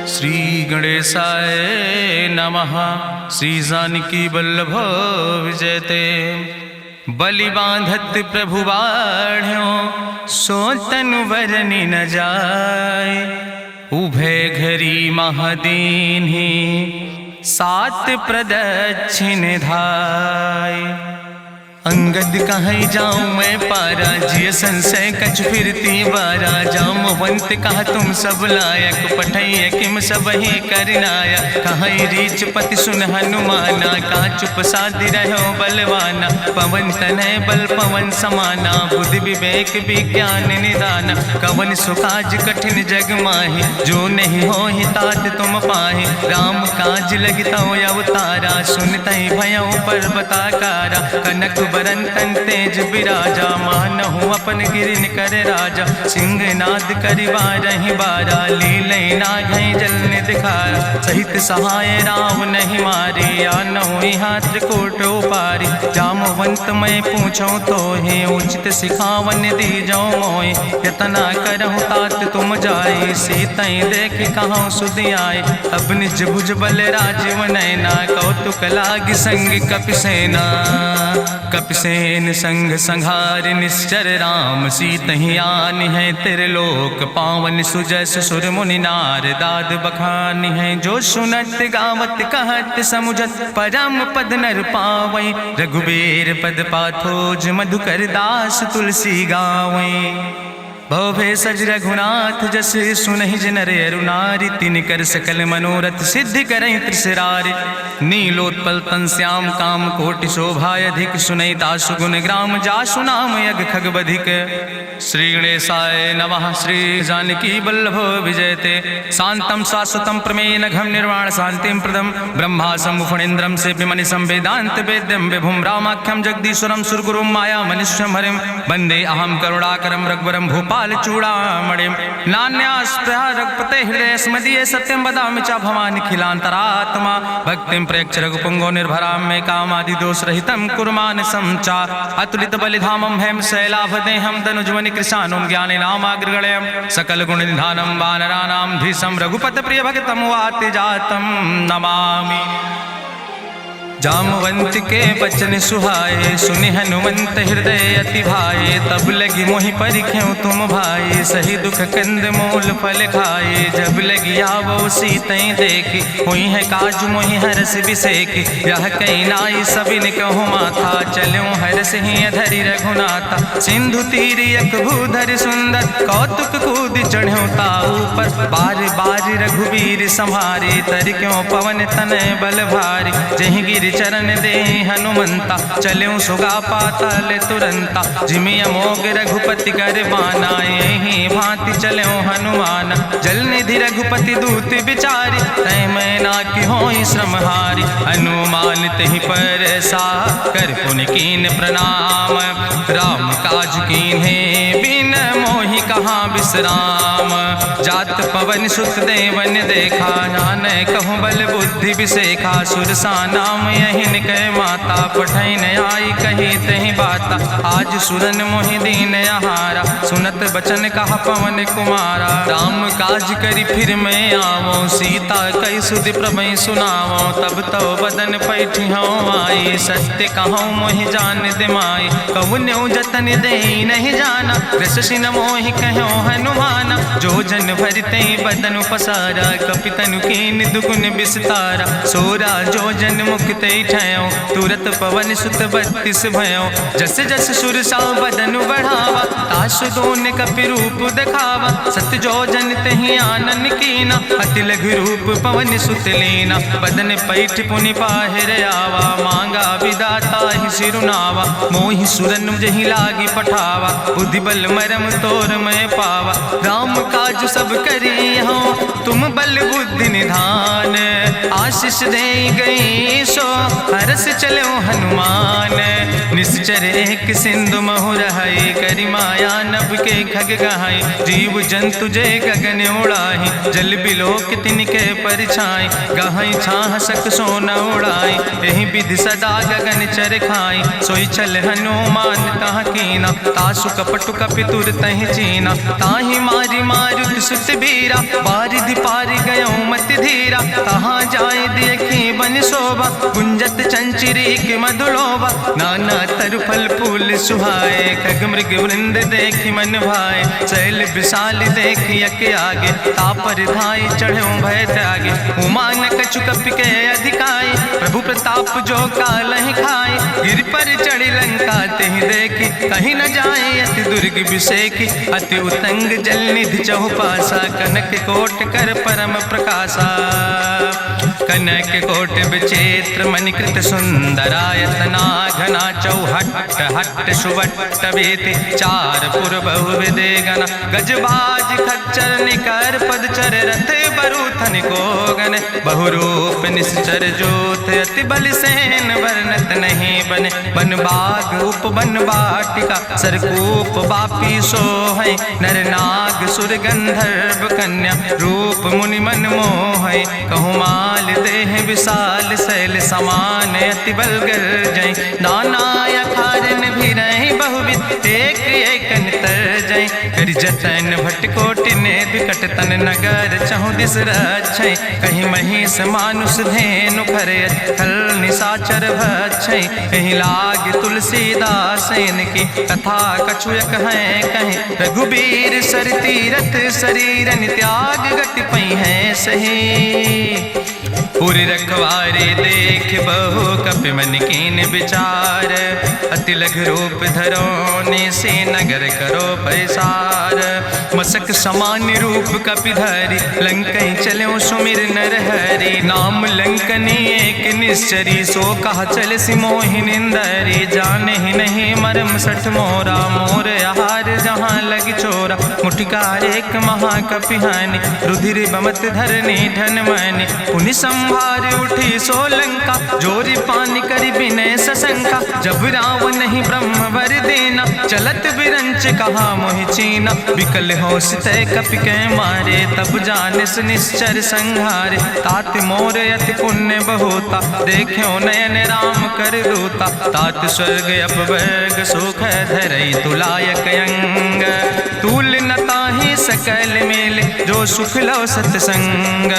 श्री गणेशाय नमः। श्री जानकी वल्लभ विजयते। बलि बांधत प्रभु बाढ़ो सो तनु बरनि न जाय। उभय घरी महादीन्हि सात प्रदक्षिण धाय। अंगद कहीं जाऊं मैं पारा जिय संशय कछ फिरती बारा। जामवंत कहा तुम सब लायक पठैय किम सब ही करनाया। कहीं रीच पति सुन हनुमाना कहा चुप साधि रहो बलवाना। पवन तनय बल पवन समाना बुद्धि विवेक विज्ञान निदाना। कवन सुकाज कठिन जग माहि जो नहीं हो ही तात तुम पाहि। राम काज लगता अवतारा सुनतहि भयो पर्वताकारा। कनक बरन तन तेज बिराजा मानहु अपन गिरिन कर राजा। सिंह नाद करिवा रही बारा लीले नागई जल दिखारा। सहित सहाय राम नहीं मारे आनहु हाथ कोट पारी। जामवंत मैं पूछो तो हे उचित सिखावन दी जाओ मोय। यतना करहु तात तुम जाए सीतई देख कहूँ सुध आए। अब निज भुज बल राजीव नैना कौतुक लाग संग कपिसेना। कपिसेन संग संहार निश्चर राम सीतहि आनि है त्रिलोक पावन। सुजस सुर मुनि नार दाद बखानि है। जो सुनत गावत कहत समुझत परम पद नर पावै। रघुबीर पद पाथोज मधुकर दास तुलसी गावै। भवे सज रघुनाथ जस सुनहि जिनर अरुनारि। तिनकर सकल मनोरथ सिद्धि करहि त्रिसरारि। नीलोत्पल तन श्याम काम कोटि शोभाय अधिक। सुनहि दासु गुण ग्राम जासु नाम यज्ञ खग बधिक। श्री गणेशाय नमः। श्री जानकी वल्लभ विजयते। शांतम शाश्वतम प्रमेय नघम निर्वाण शांतिम प्रदम। ब्रह्मा शंभु फणीन्द्रम सेव्यमणि संवेदांत वेद्यम विभुम रामाख्यम जगदीश्वरम सुरगुरुम माया मनुष्यम हरिम। वंदे अहम करुणाकरम रघुवरम भूपाल चूड़ामणिम। नान्यास्पृहा रघुपते हृदय स्मदीये सत्यम वदामि च भवानि खिलांतरात्मा। भक्तिम प्रयच्छ रघुपुंगो निर्भराम मे कामादि दोष रहितम कुर्मान् समचा। अतुलित बलिधामम हेम शैलाभदेहम दनुजवनि कृशानुम ज्ञाने नामाग्रगण्यम। सकल गुण निधानम वानराणाम धीशम रघुपत प्रिय भक्तम वाति जातम नमामि। जामवंत के बचन सुहाए सुनि हनुमंत हृदय अति भाए। तब लगी मोहि परिख्यों तुम भाई सही दुख कंद मूल फल खाए। जब लगी आवो सीतई देखी हुई है काज मोहि हरस बिसेखी। यह कई नाई सबिन कहु माथा चलूं हरस ही अधरि रघुनाथा। सिंधु तीर यक भूधर सुंदर कौतुक कूद चढ़्यो ताऊ पर। बार बार रघुबीर संहारे तर क्यों पवन तनय बल भारी। जहि गिर चरण दे हनुमंता चल्यों सुगा पाताल तुरंता। जिमि अमोघ रघुपति कर बाना यही भांति चल्यों हनुमान। जल निधि रघुपति दूत बिचारी तय मैं ना कि होई श्रमहारी। हनुमान तहि पर सा कर पुनि कीन प्रणाम। राम काज कीन्हे बिन मोहि कहाँ विश्राम। जात पवन सुत देवन देखा नानय कहूँ बल बुद्धि विसेखा। सुरसा नाम यहिन कह माता पठैन आई कही तहि बाता। आज सुरन मोहि दीन आहारा सुनत बचन कहा पवन कुमारा। राम काज करी फिर मैं आवो सीता कई सुधि प्रभु सुनावो। तब तो बदन पैठी हूँ आई सत्य कहूँ मोहि जान दिमाई। कहुन्यु जतन दे नहीं जाना रससिन मोहि कहो हनुमाना। जो जन भरते बदन पसारा कपितनु कीन दुगुन विस्तारा। सोरा जो जन मुक्ते ठयो तुरत पवन सुत 32 भयो। जस जस सुरसा बदन बढ़ावा तासु दोन कपि रूप दिखावा। सत जो जन तहि आनन कीना अति लघु रूप पवन सुत लीना। बदन पैठ पुनि पाहिर आवा मांगा विदाता ही सिरुनावा। मोहि सुरन जहि लागी पठावा बुद्धि बल मरम तोर मैं पावा। राम काज सब करी हो तुम बल बुद्धि निधान। आशीष दे गई सो हरस चलो हनुमान। निश्चर एक सिंधु महु रहाई करी माया नभ के खग गहाई। जीव जंतु जे गगन उड़ाही जल बिलोक तिनके परछाई। गहाई छाह सक सोना उड़ाई यही विधि सदा गगन चर खाई। सोई चल हनुमान तहाँ कीना तासु कपटु कपि तुर तहि चीना। ताहि मारी मारुत सुत बीरा बारिधि पारि गयो मति धीरा, कहाँ जाए देखी बन शोभा, गुंजत चंचरी के मधुलोभा, नाना तरु फल फूल सुहाए, खग मृग वृंद देखी मन भाए, शैल विशाल देखी यके आगे, तापर धाय चढ़ो भय त्यागे, उमान कछु कपि के अधिकाई, प्रभु प्रताप जो कालहि खाए, गिर पर चढ़ी लंका तेहि देखी, कहीं न जाए अति दुर्ग विषेखी, अति उतंग जल निधि चहुपासा, कनक कोट कर परम प्रकाशा, कनक कोट विचित्र मणिकृत सुंदरायतना, घना चौहट्ट हट्ट सुवट्ट वेति, चार पुर बहु विदे गण, गजबाज खच्चर निकर पदचर, रथ बरूथन को गण, बहुरूप निश्चर जोत, अति बल सेन वर्णत नहीं बने, बन बाग उप बन बाटिका, सरकूप बापी सोहै, नर नाग सुर गंधर्व कन्या, रूप मुनि मन मोहै, कहूँ माल देह विशाल शैल समान, अति बल गर्जै, नाना अखारन भी रही बहुविध, एक एक तर जय, कर जतन भटकोटि ने विकट तन नगर, चहु दिस रक्षै, कहीं महिष मानुष धेनु खरे, खल निशाचर भक्षै, कहीं लाग तुलसीदास इनकी, कथा कछुयक है कहीं, रघुबीर सर तीरथ शरीरन त्याग गति पई है सही, पूरी रखवारे देख बहु कपि मन कीन विचार, अति लघु रूप धरोने से नगर करो पैसार, मसक समान रूप कपि धरि, लंकई चलो सुमिर नर हरि, नाम लंकनी एक निश्चरी, सो कहा चल सिमोहि निंदरी, जाने ही नहीं मरम सठ मोरा, मोर आहार जहाँ लग चोरा, मुठिकार एक महाकपि हानि, रुधिर बमत धरनी धन मनि, पुनि संभार उठी सोलंका, जोरी पानी करी विनय सशंका, जब रावण नहीं ब्रह्म वर देना, चलत बिरंच कहा मोहि चीना, विकल होश तय कपि के मारे, तब जानिस निश्चर संहारे, तात मोर अति पुण्य बहुता, देख्यो नयन राम कर दूता, तात स्वर्ग अपवर्ग सुख धरई तुलायक अंग, तूल न ताहि सकल मेल, जो सुख लो सत्संग,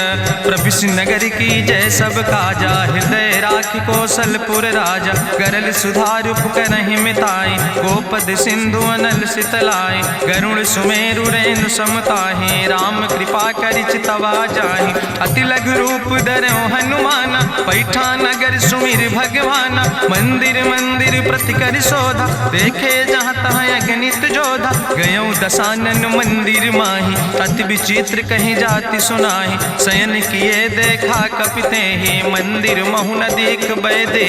प्रभिस नगर की जय सब काजा, हृदय राखि कौशलपुर राजा, गरल सुधार उपकरहि मिताई, गोपद सिंधु अनल सितलाई, गरुड़ सुमेरु रेणु समताहि, राम कृपा करि चितवा जाहि, अति लघु रूप धरौ हनुमाना, पैठा नगर सुमिर भगवाना, मंदिर मंदिर प्रति कर शोधा, देखे जहाँ तहाँ अगणित जोधा, गयौ दशानन मंदिर माही, अति विचित्र कहीं जाति सुनाही, शयन किए देखा कपिते ही, मंदिर महु न देख बैदे,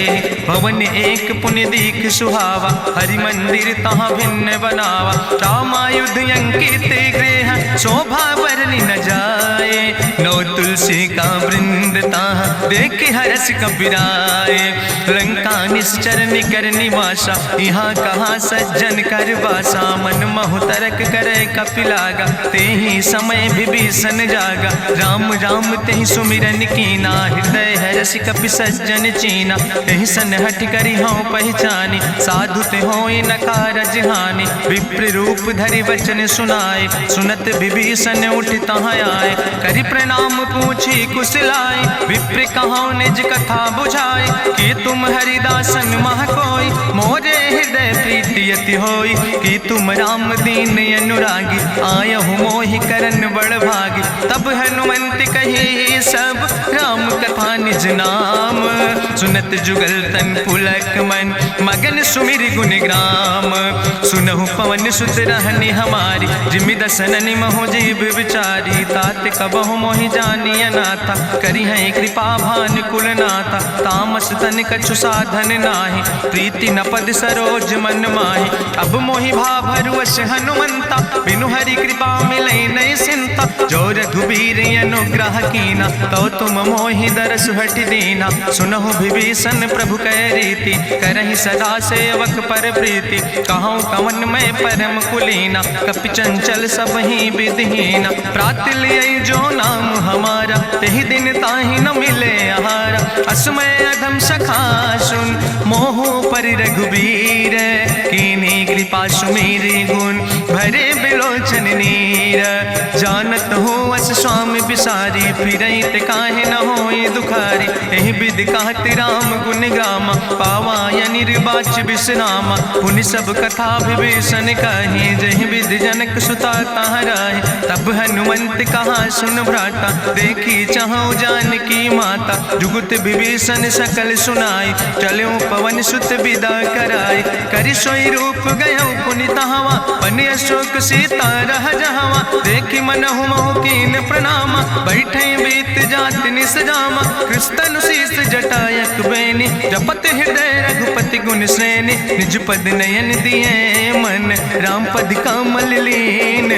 भवन एक पुण्य दीख सुहावा, हरि मंदिर तहाँ भिन्न बनावा, रामायुध अंकित गृह, शोभा बरली न जाए, नौ तुलसी का वृंद तहाँ देख हरस कपिराए, लंका निश्चर निकर निवासा, यहाँ कहाँ सज्जन कर बासा, मन महु तरक करे कपिलागा, ते ही समय विभीषण जागा, राम राम तेहि सुमिरन कीना, हृदय हरस कपि सज्जन चीना, तेहि सन हठ करी हूँ पहचानी, साधु ते होई न कारज हानि, विप्र रूप धरि वचन सुनाए, सुनत विभीषण उठ तहाँ आए, करि प्रणाम पूछी कुशलाए, विप्र कहाँ निज कथा बुझाए, कि तुम हरिदासन मह कोई, मोरे हृदय प्रीति अति होई, कि तुम राम दीन अनुरागी, आयहु मोहि करन बड़ भागी, तब हनुमंत कही सब राम कथा निज नाम, सुनत जुगल तन पुलक मन, मगन सुमिर गुण ग्राम, सुनहु पवन सुत रहनी हमारी, जिमि दसननि महु जीव विचारी, तात कबहु मोहि जानी अनाथा, करी है कृपा भान कुल नाथा, तामस तन कछु साधन नाही, प्रीति न पद सरोज मन माही, अब मोहि भाभरुवश हनुमंता, बिनु हरि कृपा मिलै नहीं सिंता, जो रघुबीर अनुग्रह कीना, तो तुम मोहि दरस हट दीना, सुनहु विभीषण प्रभु कै रीति, करहि सदा सेवक पर प्रीति, कहूँ कवन में परम कुलीना, कपि चंचल सब ही विधिहीना, प्रात लिय जो नाम हमारा, तेहि दिन ताहि न मिले आहारा, असमय अधम सखा सुन, मोहु पर रघुबीर, कीन्ही कृपा सुमेरि गुण, भरे बिलोचन नीर, जानत हो अस स्वामी बिसारी, फिरई ते काहे न होई दुखारी। एहि विधि कहत राम गुण गामा, पावा निर्बाच विश्रामा। पुनि सब कथा विभीषण कही, जहि विधि जनक सुता कहाँ रहे। तब हनुमंत कहा सुन भ्राता, देखी चाहूँ जानकी माता। जुगुत विभीषण सकल सुनाई, चलो पवन सुत विदा कराई। करि सोई रूप गयो पुनि तहवा, बन अशोक सीता रह जहवा। देखी मनहु महु कीन प्रणामा, बैठे बीत जात निस जामा। कृष्ण शीस जटायक बेनी, जपत हृदय रघुपति गुण श्रेणी। निज पद नयन दिए मन, राम पद कमल लीन।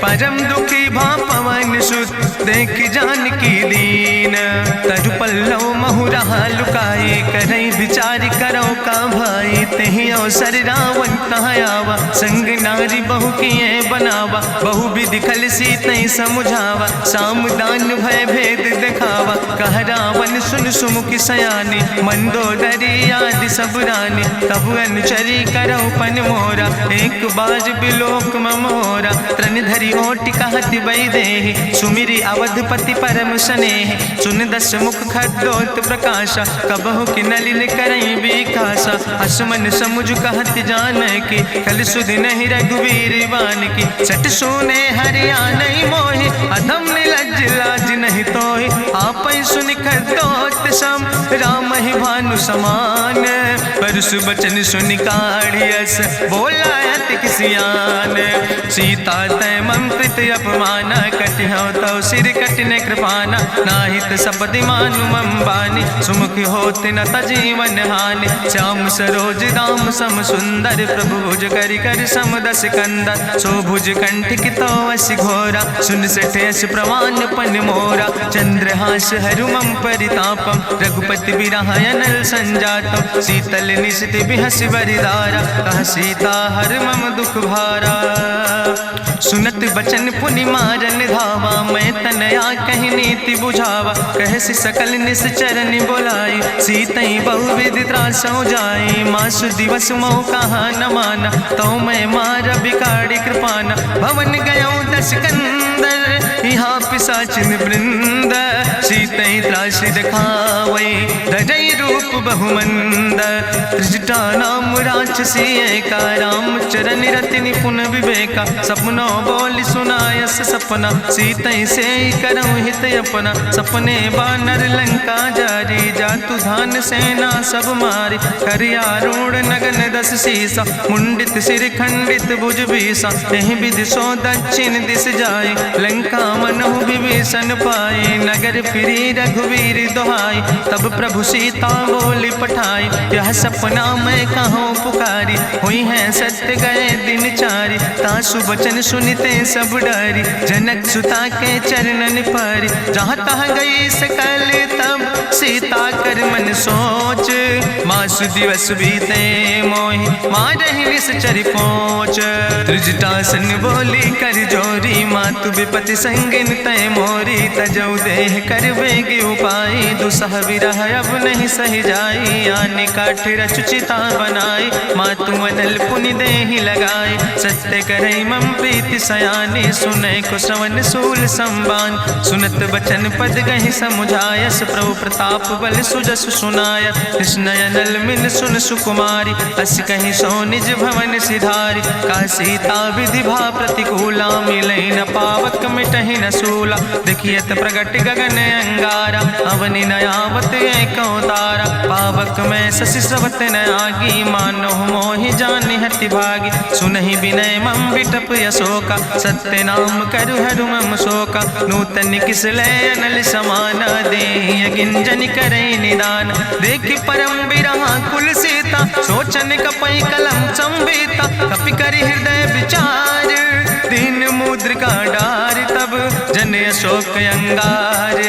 परम दुखी भा पवन सुत, देख जानकी दीन। तरु पल्लव महु रहा लुकाई, करई विचार करो का भाई। तेहि अवसर रावण तहाँ आवा, संग नारी बहु किए बनावा। बहु विधि खल सीतै समुझावा, साम दान भय भेद दिखावा। कह रावण सुन सुमुखी सयानी, मंदोदरी आदि सब रानी। तब अनुचरी करो पन मोरा, एक बार बिलोक ममोरा। त्रन धरि ओटि कहत बई देहि, सुमिरी अवधपति परम स्नेह। सुन दस मुख खद्योत प्रकाशा, कबहु कि नलिन करई बिकासा। असमन समुझ कहत जानकी, कल सुध नहीं रघुवीर बान की। सट सुने हरियाणई मोहि, अधम निलज्ज लाज नहीं तोहि। आपै सुनि खद्योत सम, राम ही भानु समान। परसु बचन सुनि काढ़ियस, बोला अति किसियान। सीता तै मम कृत अपमाना, कटिहौ तौ सिर कटिन कृपाना। नाहित सपदि मानु मम बानी, सुमुख होत न तजीवन हानि। श्याम सरोज दाम सम सुंदर, प्रभु भुज करि कर सम दस कंदर। सो भुज कंठ कितो अस घोरा, सुन सठेस प्रमाण पन मोरा। चंद्रहास हरु मम परितापम, रघुपति बिरहायनल संजातम। शीतल निशित बिहस बरिदारा, कह सीता हर मम दुख भारा। सुनत बचन पुनि मारन धावा, मैं तनया कहि नीति बुझावा। कहसि सकल निश्चरन बोलाई, सीतई बहुविधि त्रासौ जाई। मासु दिवस मोह कहा न माना, तो मैं मार बिकाड़ी कृपाना। भवन गयो दस कंदर, यहाँ पिशाचिन वृंद। सीतई त्रास दिखावई, धजई रूप बहुमंद। त्रिजटा नाम राक्षसी एका, राम चरण रति निपुण विवेका। सपनो बोल सुनायस सपना, सीतई से करऊँ हित अपना। सपने बानर लंका जारी, जातु धान सेना सब मारी। करियारूढ़ नगन दस सीसा, मुंडित सिर खंडित भुज बीसा। एहि विधि सो दक्षिण दिस जाय, लंका मनहु विभीषण पाए। नगर फिरी रघुवीर दोहाई, तब प्रभु सीता बोली पठाई। यह सपना मैं कहूँ पुकारी, हुई है सत्य गए दिन चारी। तासु बचन सुनते सब डरी, जनक सुता के चरणन पर। जहाँ तहाँ गई सकल तब, सीता कर मन सोच। मासु दिवस बीते मोहि, मारहि निश्चर पहुँच। त्रिजटासन बोली कर जोरी, मातु विपति संगिन तय मोरी। तजौ देह कर बेगी उपाय, दुसह विरह अब नहीं सही जाई। आने काठ रचुचिता बनाई, मातु मनल पुनि देहि लगाई। सत्य करई मम प्रीति सयानी, सुनै को श्रवण सूल संबान। सुनत बचन पद गहि समुझायस, प्रभु प्रताप बल सुजस सुनाय। कृष्णयनल मिन सुन सुकुमारी, अस कहि सो निज भवन सिधारी। का सीता विधि भा प्रतिकूला, मिलै न पावक मिटहि न सूला। देखियत प्रगट गगन अंगारा, अवनि नयावत एको तारा। पावक में शशि स्रवत न आगी, मानो मोहि जानि हति भागी। सुनहि विनय मम विटप यशोका, सत्य नाम करु हरु मम शोका। नूतन किसले अनल समाना, देहि गिंजन करई निदान। देखि परम बिरहा कुल सीता, सोचन कपई कलम संवेता। कपि करि हृदय विचार, दीन मुद्रिका डार। तब जन अशोक अंगार,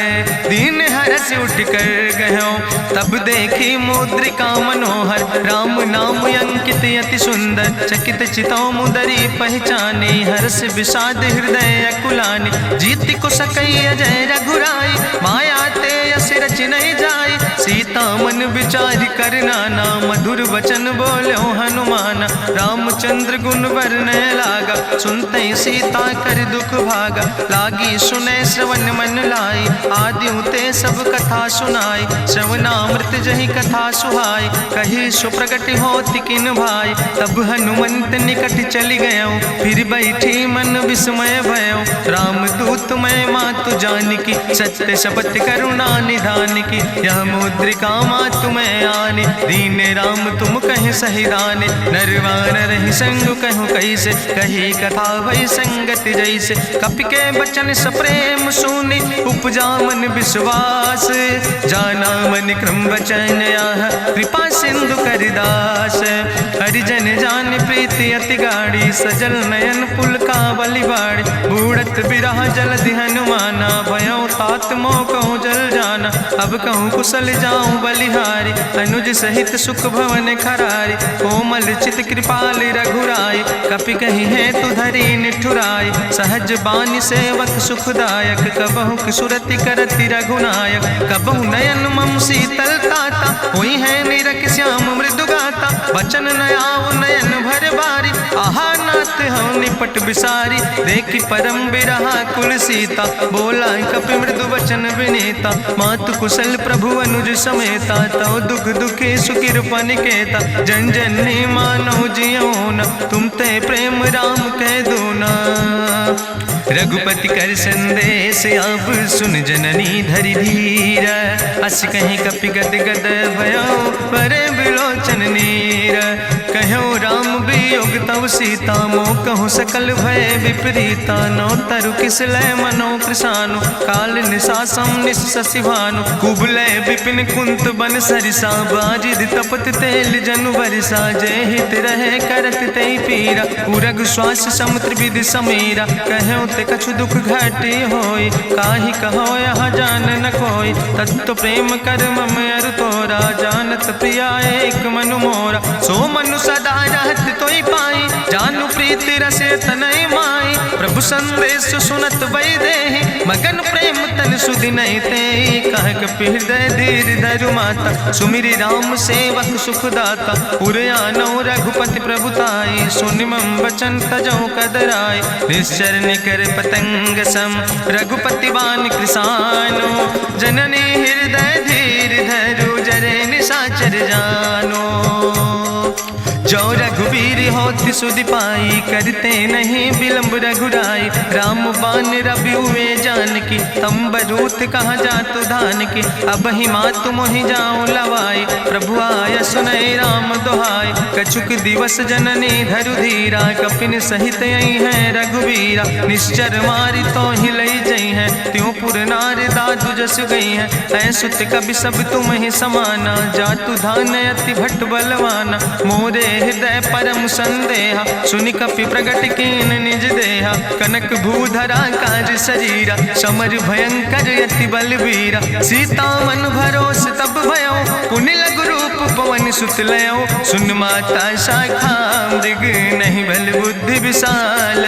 दीन हरस उठ कर गयो। तब देखी मुद्रिका मनोहर, राम नाम अंकित अति सुंदर। चकित चितौ मुदरी पहचानी, हर्ष विषाद हृदय अकुलानी। जीत को सकई अजय रघुराई, माया ते यस रच नहीं जाई। सीता मन विचार कर नाना, मधुर वचन बोलो हनुमाना। रामचंद्र गुण वरने लागा, सुनते सीता कर दुख भागा, लागी सुने श्रवण मन लाई, आदियों ते सब कथा सुनाई, श्रवणामृत जही कथा सुहाई, कही सुप्रगट होति किन भाई, तब हनुमंत निकट चली गयो, फिर बैठी मन विस्मय भयो, राम दूत मैं मातु जानकी, सत्य शपथ करुणा निधान की, यह मुद्रिका मातु मैं आने, दीन राम तुम कहे सही दाने, नरवान रही संग कहूँ कैसे, कही कथा भई संगति जैसे, कपि के बचन सप्रेम सुनी, उपजा मन विश्वास, जाना मन क्रम वचन आह, कृपा सिंधु करिदास, हरिजन जान प्रीति अति गाड़ी, सजल नयन पुलकावली बाड़ी, बूढ़त बिरह जलधि हनुमाना, भयो तात मोह कहूँ जल जाना, अब कहूँ कुशल जाऊँ बलिहारी, अनुज सहित सुख भवन खरारी, कोमल चित कृपाल रघुराई, कपि कही है तु धरी निठुराई, सहज बानी सेवक सुखदायक, कबहु किशुरति करति रघुनायक, कबहु नयन मम शीतल ताता, हुई है निरख श्याम मृदु गाता, बचन नयाव नयन भर बारी, आहा नाथ हम निपट बिसारी, देखी परम बिरहा कुल सीता, बोला कपि मृदु वचन विनीता, मातु कुशल प्रभु अनुज समेता, तव दुख दुखी सुकृपा निकेता, जन जननी मानो जियो न, तुम ते प्रेम राम कह दो ना, रघुपति कर संदेश अब सुन जननी धरि धीर, अस कहीं कपि गद गद भयो परे बिलोचन नीर, कहो राम वियोग तव सीता, मोह कहूँ सकल भय विपरीता, नौ तरु किस लय मनो कृशानु, काल निशासम निशि भानु, कुबलय विपिन कुंत बन सरिसा, बाजिद तपत तेल जनु बरिसा, जय हित रहे करत ते पीरा, उरग श्वास समुद्र विधि समीरा, कहो ते कछु दुख घटी होई, काहि कहो यहाँ जान न कोई, तत्व प्रेम कर मम अरु तोरा, जानत प्रिया एक मनु मोरा, सो मनु सदा रहत तोई पाई, जानु प्रीति रसे तनय माई, प्रभु संदेश सुनत वै देहि, मगन प्रेम तन सुधि नहीं ते, कह कपि हृदय धीर धरु माता, सुमिरि राम सेवक सुखदाता, उरयानो रघुपति प्रभुताई, सुनि मम वचन तजौ कदराई, निश्चर निकर पतंग सम, रघुपति बान कृसानो, जननी हृदय धीर धरु जरे निशाचर जानो, जो रघुवीर होति सुधि पाई, करते नहीं विलंब रघुराई, राम बान रवि हुए जानकी, तंबरूथ कहाँ जातु धान की, अब ही मातु मोहि जाऊँ लवाई, प्रभु आय सुनय राम दुहाई, कछुक दिवस जननी धरु धीरा, कपिन सहित यही है रघुवीरा, निश्चर मारी तो ही लई जई है, त्यों पुर नार दादु जस गई है, ऐसुत कभी सब तुम ही समाना, जातु धान अति भट्ट बलवाना, मोरे हृदय परम संदेहा, सुनि कपि प्रगट कीन निज देहा, कनक भूधरा काज शरीरा, समर भयंकर यति बलवीरा, सीता मन भरोस तब भयो, पुनि लघु रूप पवन सुत लयो, सुन माता शाखा मृग नहीं बल बुद्धि विशाल,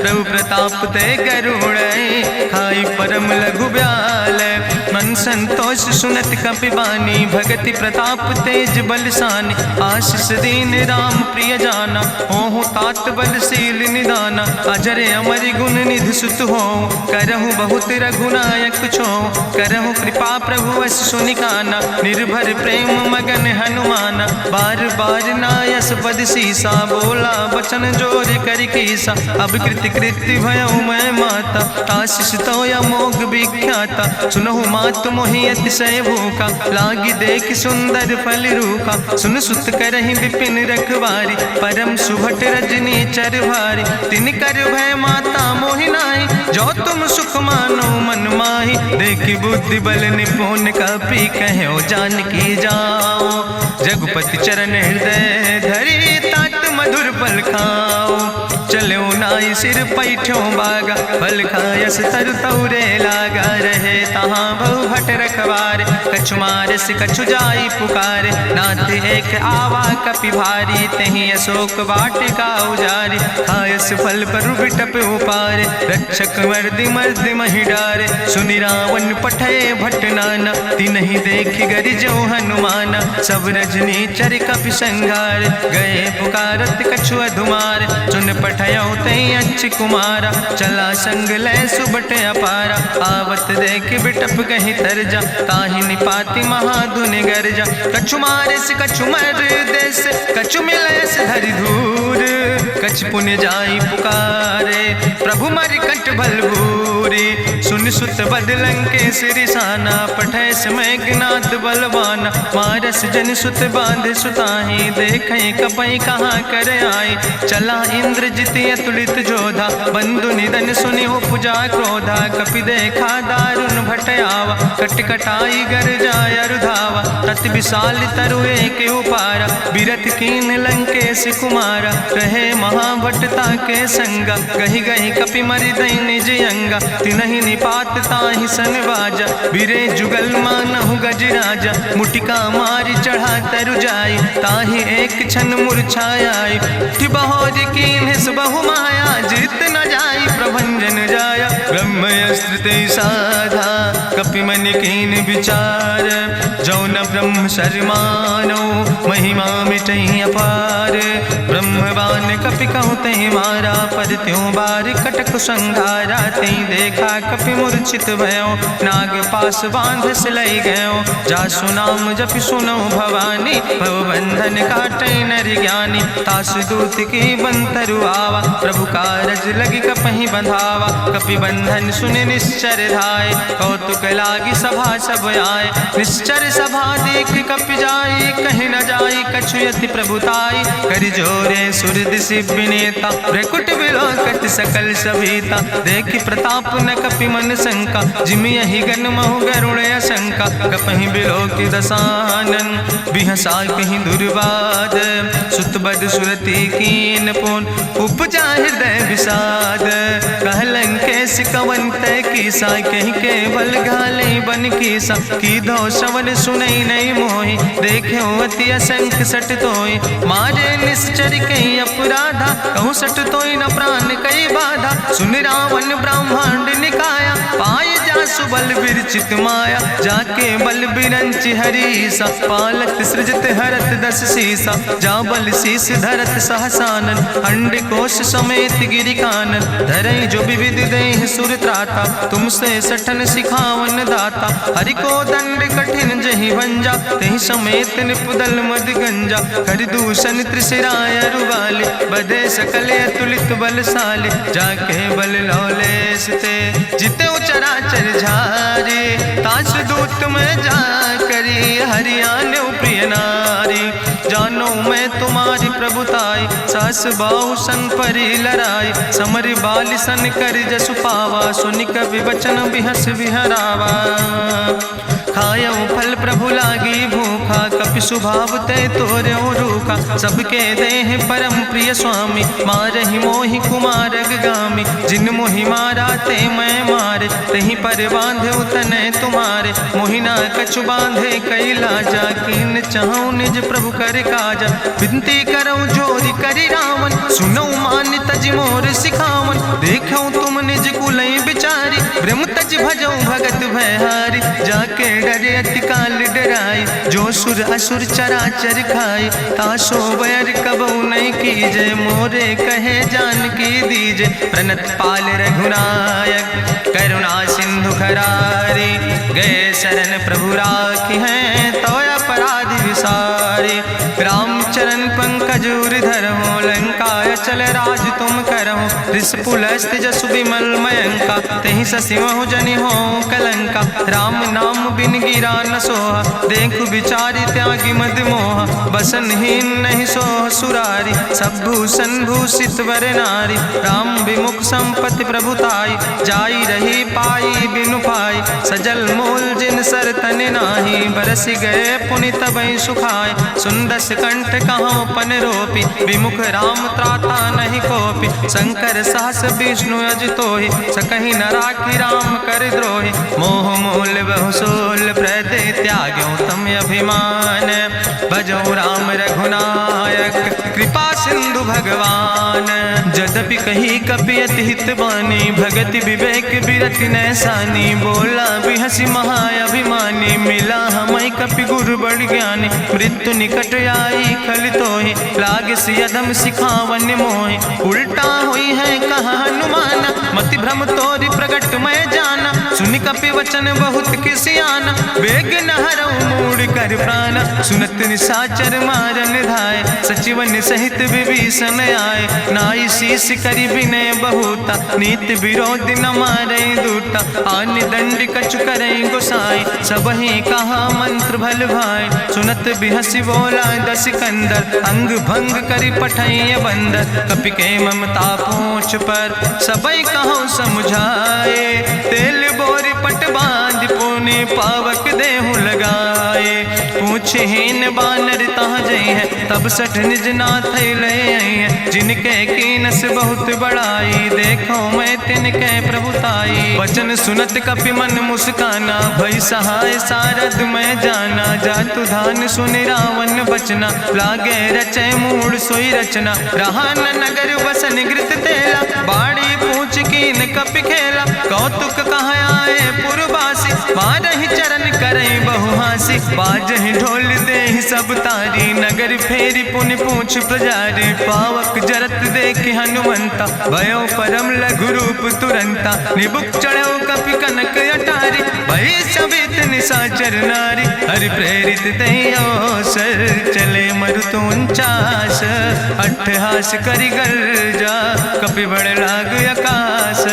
प्रभु प्रताप ते गरुड़ खाई परम लघु ब्याल, मन संतोष सुनत कपि बानी, भगति प्रताप तेज बलसानी, आशीष दीन राम प्रिय जाना, ओहु तात बलशील निदाना, अजर अमर गुण निधि सुत हो, करहु बहुत रघुनायक छो, करहु कृपा प्रभु वश सुनिकाना, निर्भर प्रेम मगन हनुमाना, बार बार नायस पद सीसा, बोला बचन जोर कर कीसा, अब कृति कृति भयो मैं माता, आशीष तो अमोघ विख्याता, सुनहु मातु मोहि अतिशय भूखा, लागी देख सुंदर फल रूखा, सुन सुत करहि विपिन रखवारी, परम सुभट रजनी चर भारी, तिन कर भय माता मोहि नाहि, जो तुम सुख मानो मन माहि, देखि बुद्धि बल निपुण कपि कहो जानकी जाओ, रघुपति चरण हृदय धरि तात मधुर फल खाओ, चलो नाई सिर पैठो बागा, फल खायस तरु तौरे लागा, रहे तहाँ बहु भट रखवारे। कछु मारस कछु जाई पुकारे, नाथ एक आवा कपि भारी। तहीं अशोक वाटिका उजारी, खायस फल पर बिटप उपारे। रक्षक मर्दि मर्दि महि डारे, सुनि रावण पठय भट नाना। तिन्हि देख गरिजो हनुमाना, सब रजनी चर कपि संघार। गए पुकारत कछु अधुमार, सुन पठयो तई अच्छ कुमारा। चला संग लै सुबट अपारा, आवत देख बिटप कहीं तरजा। ताहि निपाति महाधुनि गर्जा, कछु मारिस कछु मर देस। कछु मिलयस धरि धूर, कछ पुण्य जाई पुकारे। प्रभु मरि कंठ भल भूरी, सुन सुत बद लंकेश रिसाना। पठय समय ज्ञात बलवाना, मारस जन सुत बांध सुताहि। देखें कपई कहाँ कर आए, चला इंद्रजित अतुलित जोधा। बंधु निधन सुनि उपजा क्रोधा, कपि देखा दारुण भट आवा। कट कटाई गर जाय रुधावा, तत विशाल तरु एक उपारा। बिरथ कीन लंकेश कुमारा, रहे महाभटता के संगा। गहि गहि कपि मरि दई निज अंगा, तिन्हि निपात ताहि सन बाजा। बिरे जुगल मानहु गजराजा, मुटिका मारि चढ़ा तरु जाई। ताहि एक क्षण मूर्छाई, बहोज कीन्हिस बहु माया। जीत न जाई प्रभंजन जाया, ब्रह्मयस्त्र ते साधा। कपि मन कीन विचार, जौ न ब्रह्म शर्मानो। महिमा मिटई अपार, ब्रह्मवान कपि कहु तहि मारा। पर त्यों बार कटक संघारा, तई देखा कपि मूर्छित भयो। नाग पास बांध सिलई गयो, जासु नाम जपि सुनो भवानी। भव बंधन काटई नर ज्ञानी, तासु दूत की बंतरु आवा। प्रभु कारज लगी कपहि बंधावा, कपि बंधन सुनि निश्चर धाय। कौतुक लागी सभा सब आए, निश्चर सभा देख कपि जाई। कहीं न जाई कछु यति प्रभुताई, कर जोरे सुर दिसि विनेता। भ्रकुट विलोकत सकल सभीता, देखि प्रताप न कपि मन शंका। जिमि यहि गन महु गरुण शंका, कपहि बिलोकि दसानन। बिहसा कहीं दुर्वाद, सुत बद सुरति कीन पुन। उपजा हृदय विषाद, कहलन कैस कवन तय कीसा। कहीं केवल घाले बन कीसा, की दो श्रवण सुनई नहीं मोहि। देखे अति असंख सट तोय, मारे निश्चर कहीं अपराधा। कहूँ सट तोय न प्राण कई बाधा, सुन रावण ब्रह्मांड निकाया। पाय जासु बल विरचित माया, जाके बल बिरंचि हरीसा। पालत सृजत हरत दस सीसा, जा बल शीस धरत सहसानन। अंड कोश समेत गिरि कानन, धरई जो विविध देह सुर त्राता। तुमसे सठन सिखावन दाता, हरि को दंड कठिन जहि भंजा। तहि समेत निपुदल मद गंजा, कर दूषण त्रिशिराय रुवाले। बधे सकल अतुलित बलशाले, जाके बल लौलेस ते। जिते चराचर झारे, तास दूत में जा करी। हरियाणा प्रिय नारी, जानो मैं तुम्हारी प्रभुताई। सास बाहु सन परी लड़ाई, समर बाल सन कर जसु पावा। सुनि कवि वचन बिहस विहरावा, खायो फल प्रभु लागी भूखा। कपि स्वभाव ते तोर्यो रूखा, सबके देह परम प्रिय स्वामी। मारहि मोहि कुमारग गामी, जिन मोहि मारा ते मैं मारे। तहीं पर बांधे तने तुम्हारे, मोहिना कछु बांधे कई लाजा। कीन चाहूं निज प्रभु कर काजा, विनती करऊं जोरी करी रावण। सुनऊ मान तज मोर सिखावन, देखऊं तुम निज कुलई बिचारी। ब्रह्म तज भजऊं भगत भयहारी, जाके डरे अति काल डराई। जो सुर असुर चराचर खाई, तासो बैर कबऊ नहीं कीजे। मोरे कहे जान की दीजे, प्रणत पाल रघुनायक। करुणा सिंधु खरारी, गए शरण प्रभु राखी हैं। तो अपराध विसारी, रामचरण पंकज उर धरहु। लंकाय चल राज तुम करहु, रिसपुलस्त जसु विमल मयंका। तहि ससिमहु जनि हो कलंका, राम नाम बिन गिरा न सोहा। देखु विचारि त्यागी मद मोहा, बसनहीन नहीं सोह सुरारी। सब भूषण भूषित वर नारी, राम विमुख संपत्ति प्रभुताई। जाई रही पाई बिनु पाई, सजल मूल जिन सर तन नाही। बरस गए पुनि तबहि सुखाए। सुंदस कंठ कहाँ पन रोपी, विमुख राम त्राता नहीं कोपी। शंकर सहस विष्णु अजितोहि, सकहि न राखी राम कर द्रोहि। मोह मूल बहुसूल प्रदे त्याग्यो तम अभिमान। भजो राम रघुनायक कृपा सिंधु भगवान। यद्यपि कही कपि अति हित बानी, भगति विवेक बिरति नैसानी। बोला बिहसि महाअभिमानी, मिला हमै कपि गुरु बड़ ज्ञानी। मृत्यु निकट आई खल तोहि, लागे सियदम सिखावन मोहि। उल्टा हुई है कहा हनुमाना, मति भ्रम तोरि प्रगट मैं जाना। सुनि कपि वचन बहुत किसियाना, बेग न हरऊ मूढ़ कर प्राण। सुनत निशाचर मारन धाय, सचिवन सहित विभीषण आए। नाई शीस करि विनय बहुता, नीति विरोध न मारे दूता। आन दंड कछु करे गोसाई, सबहि कहा मंत्र भल भाई। सुनत बिहसि बोला दस कंदर, अंग भंग करि पठैय बंदर। कपि के ममता पूछ पर, सबई कहो समुझाए। तेल बोरी पट बांध पुनि पावक देहु लगाए। पूछहीन बानर तहाँ जई है, तब सठ निज नाथ ले आई है। जिनके कीनस बहुत बड़ाई, देखो मैं तिनके प्रभुताई। वचन सुनत कपि मन मुस्काना, भई सहाय सारद मैं जाना। जातु धान सुनि रावण बचना, लागे रचे मूढ़ सोई रचना। रहा न नगर बसन घृत तेला, बाड़ी पूछ कीन कपि खेला। कौतुक कहाँ आए पुरवासी, मारहि चरण करई बहु हासी। बाजहि ढोल देहि सब तारी, नगर फेरी पुनि पूछ प्रजारी। पावक जरत देख हनुमंता, भयो परम लघु रूप तुरंता। निबुक चढ़ो कपि कनक अटारी, भई सबित निशाचर नारी। हरि प्रेरित तहि अवसर, चले मरुत 49। अट्ठहास करि गर्जा, कपि बड़ लाग आकाश।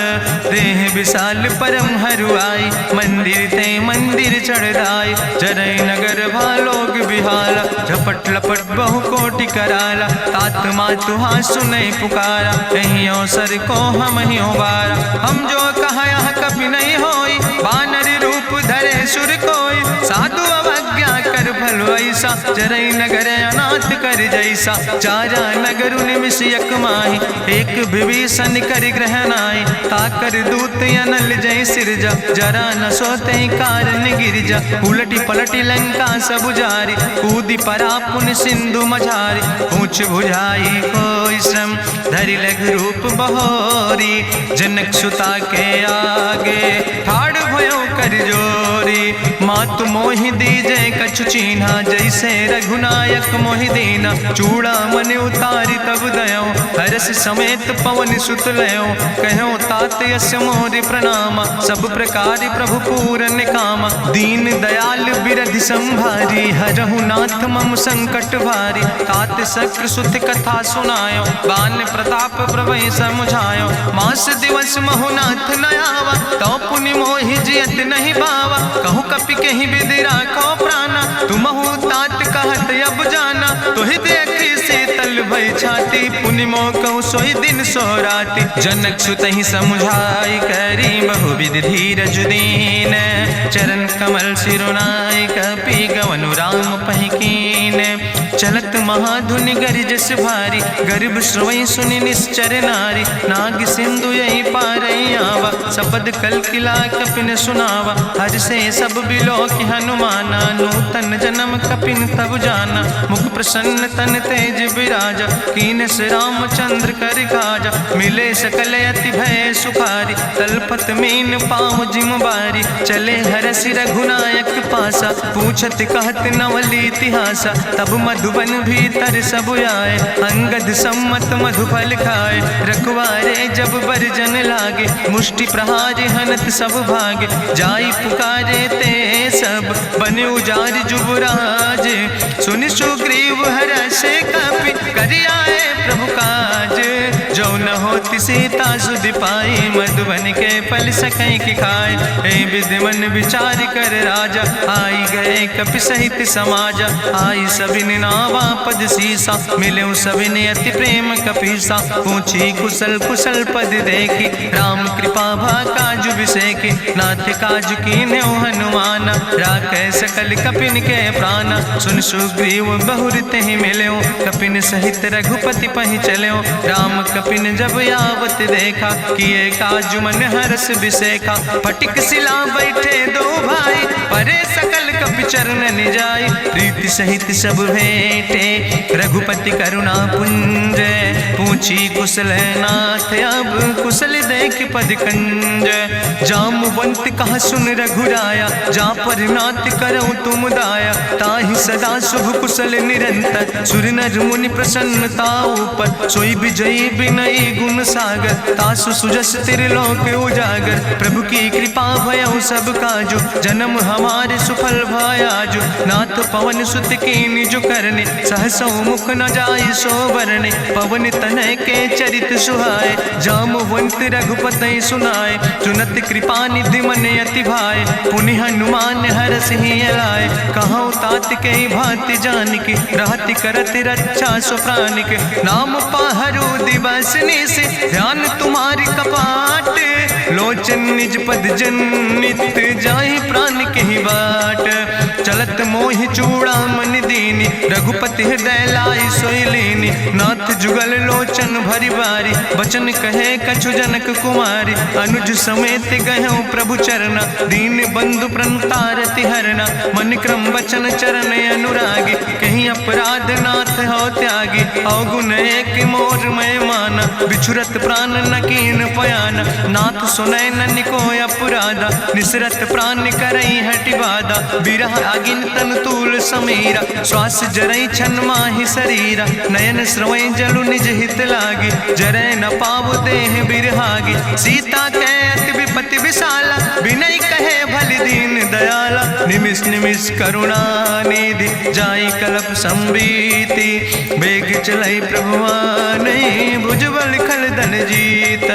देह विशाल परम हरुआई, मंदिर ते मंदिर चढ़ाई। जरई नगर भालोग बिहाला, झपट लपट बहु कोटि कराला। तात मातु हाँ सुनै पुकारा, कहीं अवसर को हम ही उबारा। हम जो कहा यहाँ कभी नहीं होई, बानर रूप धरे सुर कोई। साधु अवज्ञा कर भल ऐसा, जरई नगर अनाथ कर जैसा। चारा नगर निमिष यक माही, एक विभीषण कर ग्रह नाई। ताकर दूत अनल जय सिरजा, जरा न सोते कारण गिरजा। उलटी पलटी लंका सब जारी, कूदी परा पुन सिंधु मझारी। पूछ बुझाई कोई श्रम, धरि लघु रूप बहोरी। जनक सुता के आगे, ठाड़ भयो कर जोरी। मातु मोहि दीजे कछु चीन्हा, जैसे रघुनायक मोहि दीना। चूड़ा मन उतारी तब दयो, हरस समेत पवन सुत लयो। कहो तात यस मोरि प्रणामा, सब प्रकार प्रभु पूरन कामा। दीन दयाल बिरधि संभारी, हरहु नाथ मम संकट भारी। तात शक्र सुत कथा सुनायो, बान प्रताप प्रभै समुझायो। मास दिवस महु नाथ न आवा, तो पुनि मोहि जियत नहीं बावा। कहु कपि कहीं विधि राखो प्राणा, तुमहु तात कहत अब जाना। तुहि देखी शीतल भई छाती, पुनि मोह कहु सोई दिन सो राति। जनक सुतहि समुझाई, करी बहुविधि धीरज दीन। चरण कमल सिरुनाई, कपि गवनु राम पहि कीन। चलत महाधुनि गरिजस भारी, गर्भ श्रोई सुनि निश्चर नारी। नाग सिंधु यही पारई आवा, सबद कल किला कपिन सुनावा। हर से सब बिलो कि हनुमाना, नूतन जन्म कपिन तब जाना। मुख प्रसन्न तन तेज विराजा, कीनस रामचंद्र कर काजा। मिले सकल अति भय सुखारी, तलपत मीन पाँव जिम बारी। चले हरसि रघुनायक पासा, पूछत कहत नवल इतिहासा। तब मधुबन भीतर सब आए, अंगद सम्मत मधुफल खाए। रखवारे जब बरजन लागे, मुष्टि प्रहारे हनत सब भागे। जाई पुकारे ते सब, बने उजार जुबराज। सुनि सुग्रीव हर्षे कपि, करि आए प्रभु काज। जो न होति सीता सुध पाई, मधुबन के फल सकैं की खाए। ए विधि मन विचार कर राजा, आई गए कपि सहित समाजा। आई सबिन नावा पद सीसा, मिले सबिन अति प्रेम कपीसा। पूछी कुशल कुशल पद देखी, राम कृपा भा काजु विसेखी। नाथ काजु कीन्हे हनुमान, राखै सकल कपिन के प्राण। सुन सुग्रीव बहुर तेहि मिल्यो, कपिन सहित रघुपति पहि चल्यो। राम कपिन जब आवत देखा, किए काजु मन हरस विसेखा। फटिक सिला बैठे दो भाई, परे सकल कपि चरण जाय। प्रीति सहित सब भेंटे, रघुपति करुणा पुंज। पूछी कुशल नाथ, अब कुशल देख पद कंज। जामवंत कहा सुन रघुराया, जा पर नाथ करऊं तुम दाया। ताहि सदा शुभ कुशल निरंतर, सुर नर मुनि प्रसन्नता ऊपर। सोई विजयी विनयी गुण सागर, तासु सुजस त्रिलोक उजागर। प्रभु की कृपा भयउ सब काजु, जन्म हमारे सुफल भयाजु। नाथ पवन सुत कीन्हि जो करने, सहसौ मुख न जाय सो बरने। पवन तनय के चरित सुहाए, जामवंत रघुपति सुनाए। चुनत कृपा निधि मन अति भाए, पुनि हनुमान हरषि लाए। कहौं तात के भांति जानकी, रहति करत रक्षा सो प्राणिक। नाम पाहरु दिवस निश, ध्यान तुम्हारी कपाट। लोचन निज पद जनित, जाहि प्राण के ही बाट। चलत मोहि चूड़ामणि दीनी, रघुपति हृदय लाई सोई लीनी। नाथ जुगल लोचन भरि बारी, बचन कहे कछु जनक कुमारी। अनुज समेत गहऊँ प्रभु चरना, दीन बंधु प्रणतारति हरना। मन क्रम वचन चरण अनुरागी, कहीं अपराध नाथ हो त्यागी। अवगुण एक मोर मैं माना, बिछुरत प्राण न कीन पयाना। नाथ सुनय ननि को अपराधा, निसरत प्राण करई हटि बाधा। बिरह अगिन तन तूल समीरा, श्वास जरई छन माहि शरीरा। नयन श्रवई जलु निज हित लागी, जरय न पाव देह बिरहागी। सीता के अति विपति विशाला, बिनय कहे भलि दीन दयाला। निमिष निमिष करुणा निधि, जाई कलप संबीति। बेग चलई प्रभुआनहि, भुजबल खल धन जीत।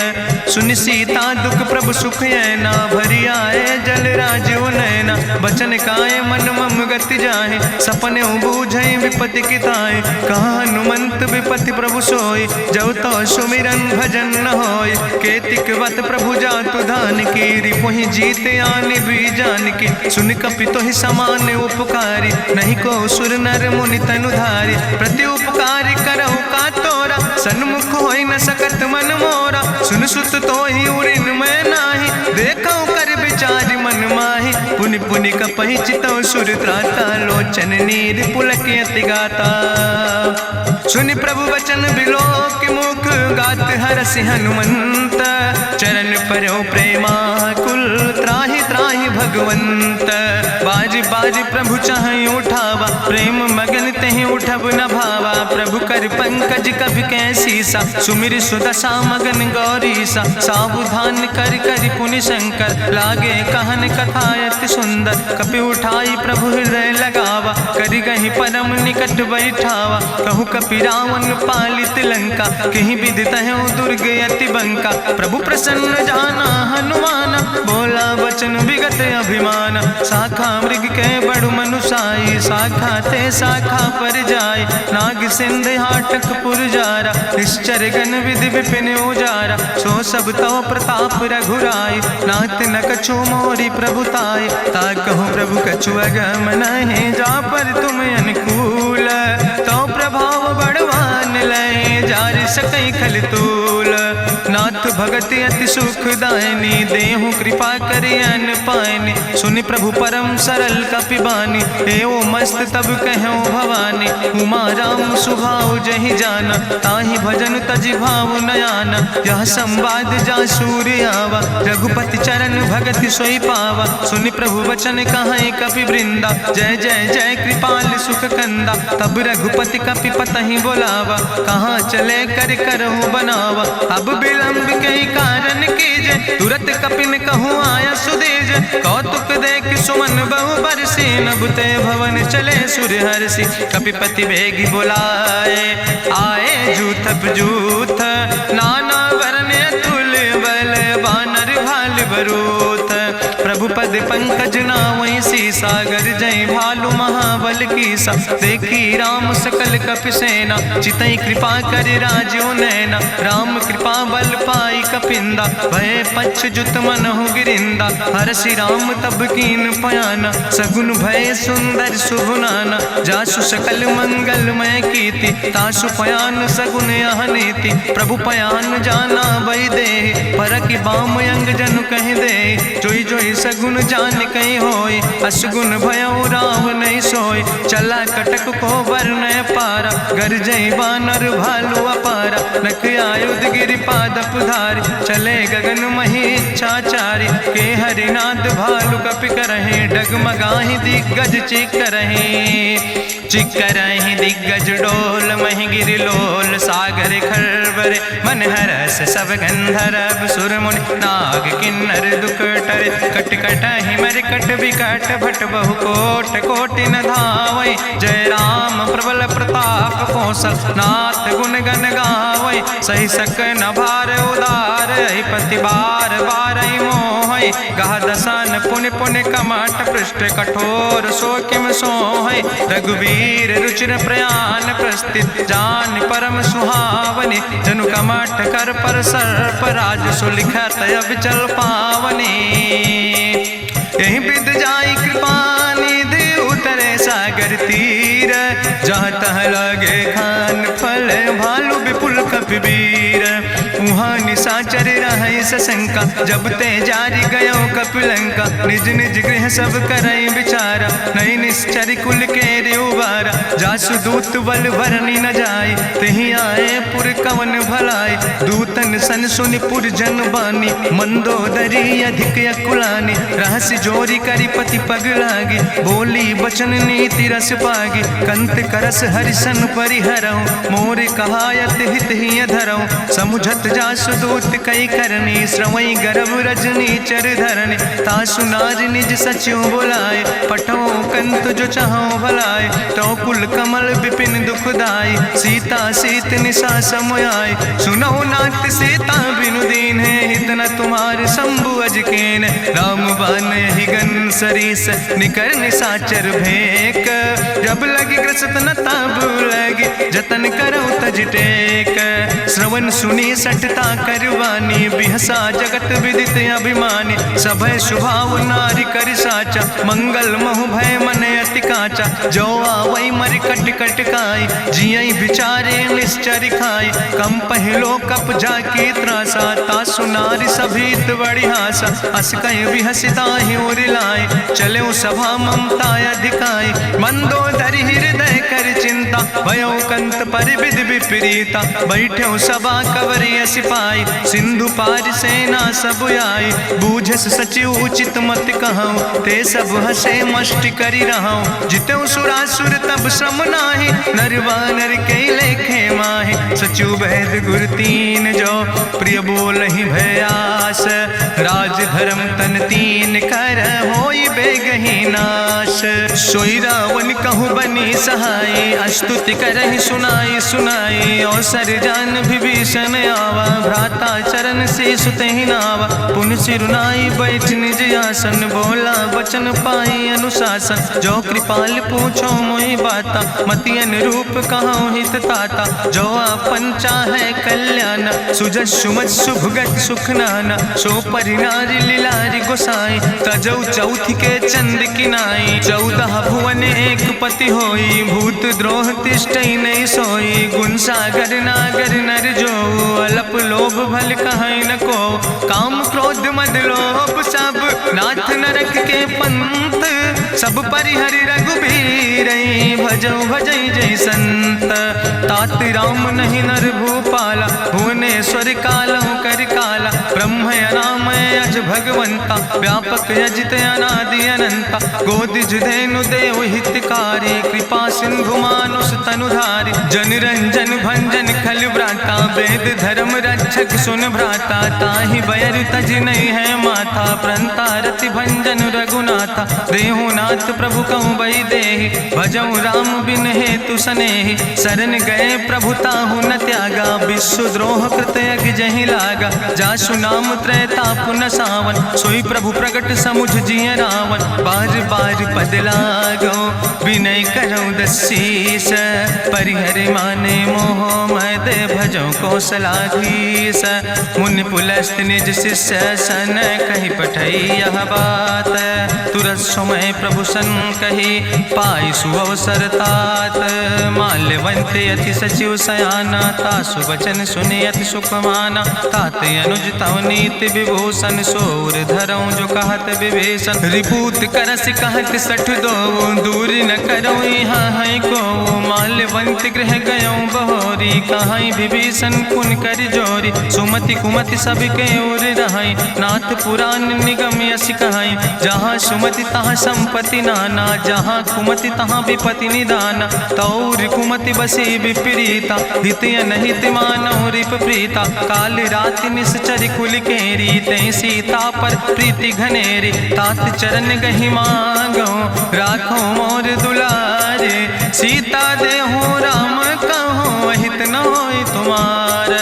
सुनि सीता दुख प्रभु सुख ऐना, भरि आए जल राजो नैना। बचन काए मन मम गति जाहे, सपने बूझई विपति किताए। कहा हनुमंत विपति प्रभु सोई, जब तो सुमिरन भजन न होय। केतिक वत प्रभु जातु धान की, रिपुहि जीत आने भी जान की। सुन कपि तोहि समान उपकारी, नहीं को सुर नर मुनि तनु धारी। प्रति उपकारी करहु का तोरा, सन्मुख होई न सकत मन मोरा। सुन सुत तोहि उरिन मैं नाही, देखौ कर विचार मन माहि। पुनि पुनि कपहि चितौ सुर त्राता, लोचन नीर पुलक अति गाता। सुनि प्रभु वचन बिलोक मुख, गात हरषि हनुमंत। चरण परौ प्रेमाकुल, त्राहि त्राहि भगवंत। बाज बाज प्रभु चाहि उठावा, प्रेम मगन तेहि उठब न भावा। प्रभु कर पंकज कभि कैसीसा, सुमिर सुदशा मगन गौरीसा। सावधान कर कर पुनि शंकर, लागे कहन कथा अति सुंदर। कपि उठाई प्रभु हृदय लगावा, करि गहि परम निकट बैठावा। कहु कपि रावण पालित लंका, कहि विधि तहु दुर्ग अति बंका। प्रभु प्रसन्न जाना हनुमाना, बोला वचन विगत अभिमान। शाखा मृग के बड़ु मनुसाई, शाखा ते शाखा पर जाय। नाग सिंध हाटक पुरजारा, निश्चर गण विधि विपिन उजारा। सो सब तव प्रताप रघुराई, नाथ न कछु मोरी प्रभुताई। ताकहु प्रभु कछु अगम नहीं, जा पर तुम अनुकूल। तो प्रभाव बड़वान लय, जार सकई खल तूल। नाथ भगति अति सुखदायनी, देहु कृपा करि अन पायनि। सुनि प्रभु परम सरल कपिबानी, एवं मस्त तब कहूँ भवानी। उमा राम सुभाव जहि जाना, ताहि भजन तजि भाव नयाना। यह संवाद जा सूर्य आवा, रघुपति चरण भगति सोई पावा। सुनि प्रभु वचन कहाई कपि वृंदा, जय जय जय कृपाल सुख कंदा। तब रघुपति कपि पतहि बोलावा, कहाँ चले कर करहु बनावा। अब विलंब कई कारण कीजे, तुरत कपिन कहूँ आया सुदेज। कौतुक देख सुमन बहु बरसी, नभते भवन चले सूर्य हर्षि। कपिपति बेगी बुलाए, आए जूथ जूथ नाना वरने बरूथ। प्रभु पद पंकज नावै सागर जय भालु महाबल कीसा। देखी राम सकल कपि सेना चितई कृपा कर राजो नैना। राम कृपा बल पाई कपिंदा भय पच्छ जुत मनहु गिरिंदा। हरषि राम तब कीन पयाना सगुन भय सुंदर शुभ नाना। जासु सकल मंगलमय कीर्ति तासु पयान सगुन यह नीति। प्रभु पयान जाना भई दे परखि बाम अंग जनु कह दे। जोई जोई सगुन जान कहीं होय असगुन भयो राम नहीं सोय। चला कटक को वर्ण पारा गरजई बानर भालू अपारा। नख आयुध गिरि पादप धारी चले गगन मही इच्छाचारी। के हरिनाद भालु कपि करहि डगमगाहि दिग्गज चिकरहि। चिकरहि दिग्गज डोल महि गिरि लोल सागर खरबर। मन हरस सब गंधर्व सुर मुनि नाग किन्नर दुख टरे। कट कटहि मरकट विकट भट बहु कोट कोटि न धावै। जय राम प्रबल प्रताप कौशल नाथ गुण गण गावै। सही सक न भार उदार पति बार बार मोहै। गह दसन पुनि पुनि कमठ पृष्ठ कठोर सो किम सोहै। रघुवीर रुचिर प्रयाण प्रस्थित जान परम सुहावनी। जनु कमठ कर पर सर्प राज सुलिखत अविचल पावनी। यही विद जाई कृपा निधि उतरे सागर तीर। जहाँ तह लगे खान फल भालू विपुल कपिवीर। उहाँ निशाचर रहै सशंका जब ते जारी गयो कपिलंका। निज निज गृह सब करई विचारा नहीं निश्चर कुल के उबारा। जासु दूत बल भरनी न जाय तेहि आए पुर कवन भलाई। दूतन सन सुनि पुर जन बानी मंदोदरी अधिक अकुलानी। रहस्य जोरी करी पति पग लागी बोली बचन नीति रस पागी। कंत करस हरिसन परिहरऊँ मोर कहायत हित ही धरऊँ। समुझत जासु दूत कई करनी श्रवई गर्भ रजनी चर धरनी। तासु नाज निज सचिव बुलाए पठो कंत जो चाहो भलाए। तो कुल कमल विपिन दुखदाई सीता सीत निशा समयाय। सुनो नाथ सीता बिनु दीन है हित न तुम्हार शंभु अजकेन। राम बान ही गन सरीस निकर निशाचर भेक। जब लगी ग्रसत न तब लगी जतन करो तज टेक। श्रवण सुनी सटता करवानी बिहसा जगत विदित अभिमानी। सभय स्वभाव नारी कर साचा मंगल महु भय मन अति काचा। जो आवै मर कट कट काई जियई बिचारे निश्चर खाई। कम पहलो कप जाकी त्रासा तासु नारी सभीत बड़ी हासा। अस कहीं बिहसिता ही उरिलाए चले सभा ममता अधिकाई। मंदोदरी हृदय कर चिंता भयो कंत पर विधि विपरीता। बैठो सभा कवरिय सिपाही सिंधु पार सेना सब आई। बूझस सचिव उचित मत कहूँ ते सब हसे मष्ट करी रहूँ। जितऊ सुरासुर तब श्रम नाही नर वानर के लेखे माहि। सचिव वैद गुर तीन जो प्रिय बोल ही भयास। राज धर्म तन तीन कर होई बेगही नाश। सोई रावण कहूँ बनी सहाय अस्तुति करहि सुनाई सुनाई। अवसर जान विभीषण आवा भ्राता चरण से सुतहि नावा। पुन सिरुनाई बैठ निज आसन बोला वचन पाई अनुशासन। जो कृपाल पूछो मोहि बाता मति अनुरूप कहूँ हित ताता। जो आपन चाहे कल्याण सुजस सुमत शुभगत सुख नाना। सो परिनारी लीलारी गोसाई तजौ चौथ के चंद किनाई। 14 भुवन एक पति होई भूत द्रोह तिष्ठई नहीं सोई। गुण सागर नागर नर जो अलप लोभ भल कहीं न को। काम क्रोध मद लोभ सब नाथ नरक के पंथ। सब परिहरि रघुबीर भजौ भजई जय संत। तात राम नहीं नर भूपाला भुवनेश्वर कालहु कर काला। ब्रह्म अनामय अज भगवंता व्यापक यजित अनादि अनंता। गोदिज धेनु देव हितकारी कृपा सिंधु मानुष तनुधारी। जन रंजन भंजन खल व्राता वेद धर्म रक्षक सुन भ्राता। ताहि बैर तज नहीं है माथा प्रंता रति भंजन रघुनाथा। देहु नाथ प्रभु कहूँ बई देहि भजऊ राम बिन हेतु सनेहि। शरण गए प्रभु ताहु न त्यागा विश्व द्रोह कृत यज्ञ जहि लागा। जासु नाम त्रैता पुन सा पावन, सोई प्रभु प्रगट समुझ जिय रावण। बार बार पद लागो विनय करो दसीस, परिहर माने मोह मद भजो कौशलाधीश। मुनि पुलस्त निज शिष्य सन कही पठई यह बात, तुरत समय प्रभु सन कही पाई सुअवसर तात। माल्यवंत अति सचिव सयाना, तासु वचन सुनि अति सुख माना। तात अनुज तव नीति विभूषण, सोर धरऊं जो कहत विभीषण। रिपूत करस कहत सठ दो, दूर न करो यहाँ है को। माल्यवंत गृह गयों बहोरी, कहाई विभीषण पुन कर जोरी। सुमति कुमति सबके ओर रहाई, नाथ पुराण निगम यश कहाई। जहाँ सुमति तहाँ संपत्ति नाना, जहाँ कुमति तहाँ विपत्ति निदाना। तौर कुमति बसी विपरीता, हित अनहित मानव रिप प्रीता। काल रात निश्चर कुल केरी, तै सीता पर प्रीति घनेरी। तात चरण गहि मांगो, राखो मोर दुलारे। सीता देहो राम कहो, हित न होय तुम्हार।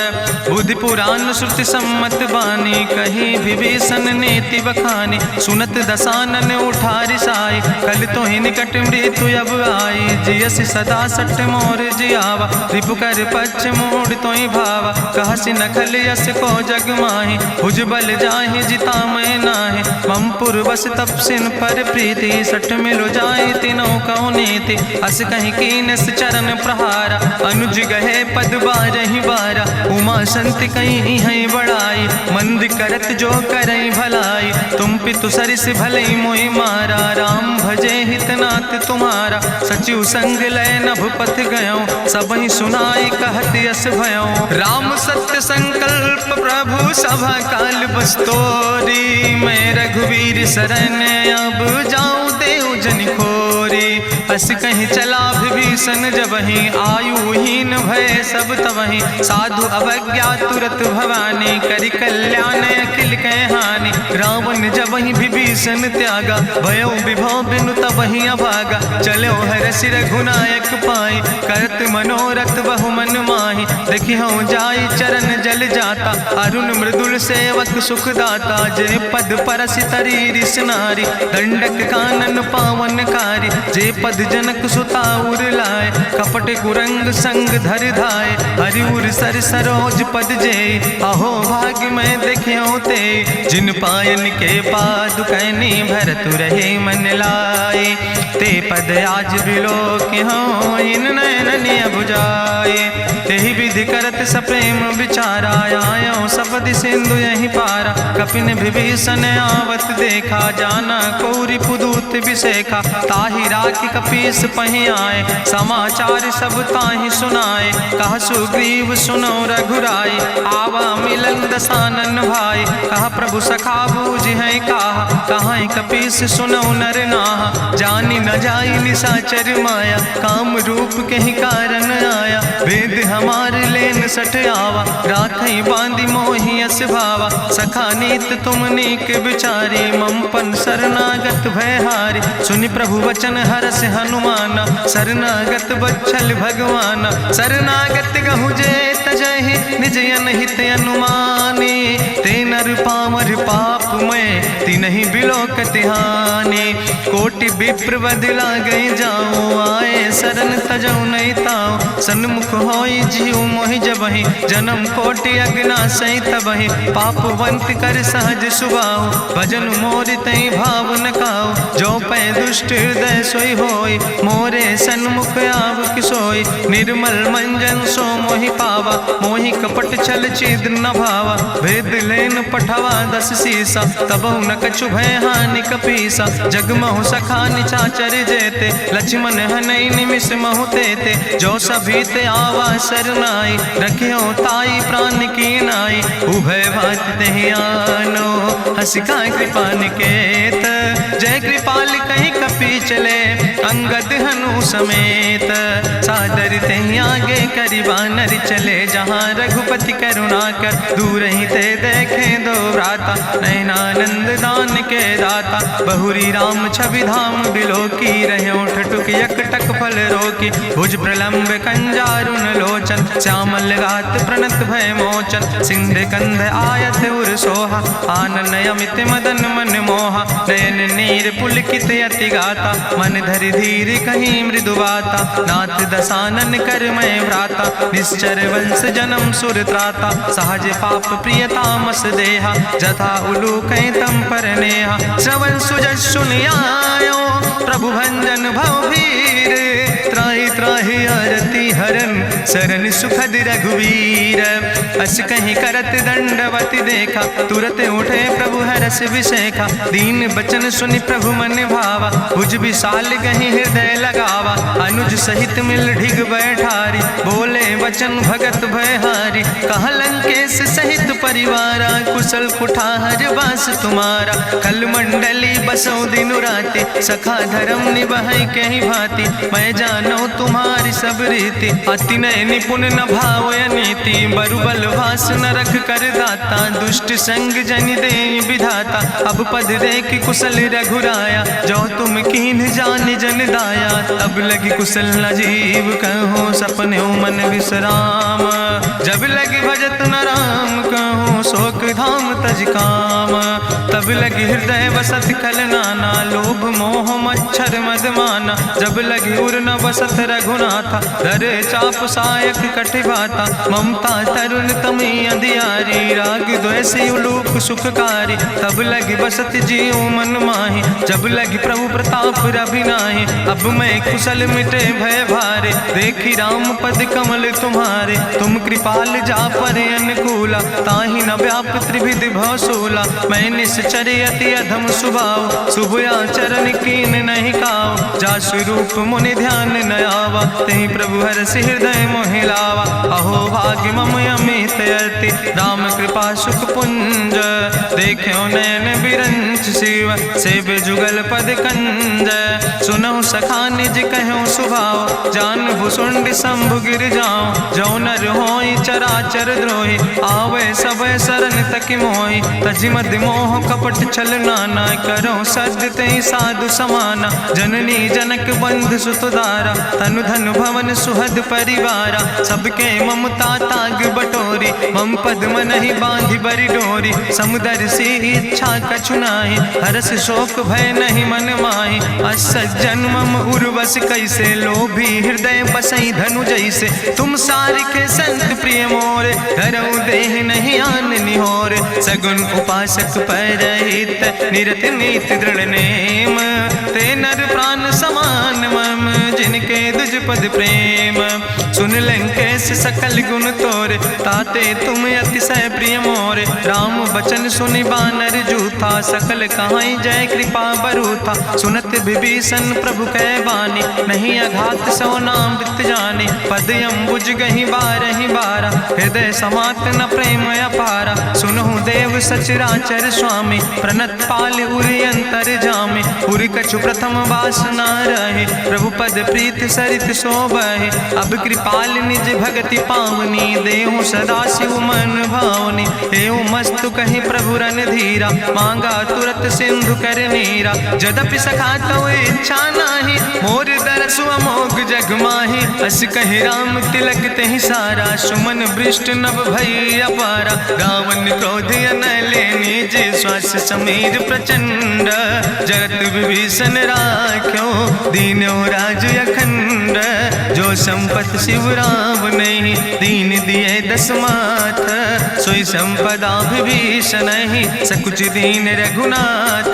बुद्धि पुराण श्रुति सम्मत बानी, कही विभीषण नीति बखानी। सुनत दसानन उठारि साई, कल तो ही निकट मृत्यु अब आई। जियस सदा सट मोर जियावा, रिपु कर पक्ष मोड़ तो ही भावा। कहसि नखल यस को जग माहि, भुज बल जाहि जिता मैं नाहि। मम पुरवस तपसिन पर प्रीति, सठ मिलो जाहि तिनो कौ नीति। अस कहीं कीनस चरण प्रहारा, अनुज गहे पद बारहि बारा। उमा संति कहीं है बड़ाई, मंद करत जो करई भलाई। तुम पितु सरिस भलई मोहि मारा, राम भजे हितनाथ तुम्हारा। सचिव संग लय नभ पथ गयो, सबहि सुनाई कहत यस भयो। राम सत्य संकल्प प्रभु सभा काल बस्तोरी। मैं रघुवीर शरण अब जाऊं देव जन खोरी। अस कहीं चला विभीषण जबहि, आयुहीन भय सब तबहि। साधु अवज्ञा तुरत भवानी, करि कल्याण अखिल कै हानि। रावण जबहि विभीषण त्यागा, भयो विभव बिनु तबहि अभागा। चलो हरषि रघुनायक पाई, करत मनोरथ बहु मन माहि। देखियो जाई चरण जल जाता, अरुण मृदुल सेवक सुख दाता। जे पद परसि तरी रिस नारी, दंडक कानन पावन कारी। जे पद जनक सुता उर लाए, कपट कुरंग संग धर धाय। हरिउर सर सरोज पद जे, अहो भाग्य मैं देखियो ते। जिन पायन के पादुकैनी, भरत रहे मन लाए। ते पद आज बिलो के हो, इन नयन बुझाए। तेहि विधि करत सप्रेम विचारा, आयो सपदि सिंधु यही पारा। कपिन विभीषण आवत देखा, जाना कौरि पुदूत विशेखा। ताहि राखि कपीस पहि आए, समाचार सब ताहि सुनाए। कहा सुग्रीव सुनो रघुराई, आवा मिलन दसानन भाई। कहा प्रभु सखा बूझ है कहा, कहाँ कपीस सुनो नर नाहा। जानी न जाई निशाचर माया, काम रूप के ही कारण आया। वेद हमार लेन सठ आवा, राखई बांधी मोहि यस भावा। सखा नीत तुम नीक विचारी, मम पन शरणागत भयहारी। सुनि प्रभु वचन हरस हनुमाना, शरणागत बच्छल भगवाना। शरणागत गहु जे तजहि, निज अनहित अनुमानी। ते नर पामर पाप में, तिन्हि बिलोकति हानि। कोटि विप्र बदला गई जाऊं, आए शरण तजऊ नहीं ताऊं। सन्मुख होई जीव मोहि जबहि, जन्म कोटि अग्ना सही तबहि। पापवंत कर सहज सुभाऊ, भजन मोर तई भाव न काऊ। जो पै दुष्ट हृदय सोई होई, मोरे सन्मुख आव किसोई। निर्मल मंजन सो मोहि पावा, मोहि कपट छल छिद्र न भावा। भेद लेन पठवा दस सीसा, तबहु न कछु भय हानि कपीसा। जगमहु सखा निचाचर जेते, लक्ष्मण हनई निमिष महु तेते। जो सभी ते आवा सरनाई, रखियो ताई प्राण की नाई। उभय भात तेहि आनो, हसिका कृपा निकेत। जय कृपाल कहीं कपी चले, अंगद हनु समेत। सादर तहीं आगे करि बानर चले, जहाँ रघुपति करुणा कर दूर ही ते देखे दो भ्राता। नयनानंद दान के दाता, बहुरी राम छवि धाम बिलोकी। रहे ठटुक यकटक फल रोकी, भुज प्रलंब कंजारुन लोचन। श्यामल गात प्रणत भय मोचन, सिंध कंध आयत उर सोहा। आनन अमित मदन मन मोहा, नयन नीर पुलकित अति गाता। मन धरि धीर कहीं मृदु बाता, नाथ दसानन कर मैं भ्राता। निश्चर वंश जन्म सुर त्राता, सहज पाप प्रिय तामस देहा। जथा उलूक तम पर नेहा, श्रवण सुजस सुनियायो। प्रभु भंजन भव भीर, त्राहि त्राहि आरती हरन। शरण सुखद रघुवीर, अस कहीं करत दंडवत देखा। तुरत उठे प्रभु हरस विशेखा, दीन बचन सुनि प्रभु मन भावा। भुज विशाल कहीं हृदय लगावा, अनुज सहित मिल ढिग बैठारी। बोले वचन भगत भयहारी, कहा लंकेश सहित परिवारा। कुशल कुठार वास तुम्हारा, कल मंडली बसो दिनु राति। सखा धर्म निभाई कहीं भांति, मैं जानो तुम्हारी सब रीति। अति नय निपुण न भाव नीति, बरुबल भास न रख कर दाता। दुष्ट संग जन दे विधाता, अब पद देख कुशल रघुराया। जो तुम कीन जान जन दाया, तब लगी कुशल न जीव कहो। सपने मन विश्राम, जब लगी भजत न राम कहो। शोक धाम तज काम, तब लगी हृदय बसत कल नाना। लोभ मोह मच्छर मद माना, जब लगी उर न बसत रघुनाथा। धरे चाप सायक कटिबाता, ममता तरुण तमी अंधियारी। राग द्वेष उलूक सुखकारी, तब लगी बसत जीव मन माही। जब लगी प्रभु प्रताप रवि नाही, अब मैं कुशल मिटे भय भारे। देखी राम पद कमल तुम्हारे, तुम कृपाल जा पर अनुकूला। ताहि न व्याप त्रिविध भवसूला, मैं निश्चर अति अधम सुभाव। शुभ आचरण कीन नहीं काव, जा स्वरूप मुनि ध्यान न आवा। तेहि प्रभु हरसि हृदय मोहि लावा। अहो भाग्य मम अमित अति, राम कृपा सुख पुंज। देखो नयन बिरंच शिव, सेव जुगल पद कंज। सुनहु सखा निज कहूँ सुभाव, जान भुसुंड शंभु गिर जाऊं। जो नर होई चराचर द्रोही, आवे सब शरण तक मोहि। तजि मद मोह कपट छल नाना, करो सद्य तेहि साधु समाना। जननी जनक बंधु सुतदारा, तनु धन भवन सुहद परिवारा। सबके ममता ताग बटोरी, मम पद मनहि बांधि बरि डोरी। समुदर सी इच्छा कछु नाही, हरस शोक भय नहीं मन माही। असज्जन मम उर्वश कैसे, लोभी हृदय बसई धनु जैसे। तुम सारिके संत प्रिय मोरे, धरऊ देह नहीं आन निहोर। सगुन उपासक परहित, निरत नीति दृढ़ नेम। ते नर प्राण समान मम, जिनके दुज पद प्रेम। सुन लंकेश सकल गुण तोरे, ताते तुम अतिशय प्रिय मोरे। राम बचन सुनि बानर जूथा, सकल कहाई जय कृपा बरूथा। सुनत विभीषण प्रभु कै बानी, नहीं अघात सो नाम वित जानी। पद अम्बुज गहि बारहि बारा, हृदय समात न प्रेम अपारा। सुनहु देव सचराचर स्वामी, प्रणत पाल उरि अंतर जामी। उरि कछु प्रथम वासना रहे, प्रभु पद प्रीत सरित शोभहि। अब कृपाल निज भगति पावनी, देहु सदा शिव मन भावनी। एवं मस्तु कहि प्रभु रन धीरा, मांगा तुरत सिंधु कर नीरा। जदपि सखा तो इच्छा नाही, मोर दरसु अमोघ जग माही। अस कहि राम तिलक तेहि सारा, सुमन वृष्ट नभ भई अपारा। गावन क्रोध अनले निज, श्वास समीर प्रचंड। जगत विभीषण राख्यो, दीनो राज अखंड। जो संपत शिव राम नहीं, दीन दिए दस माथ। सोई संपदा विभीषण नहीं, सकुच दीन रघुनाथ।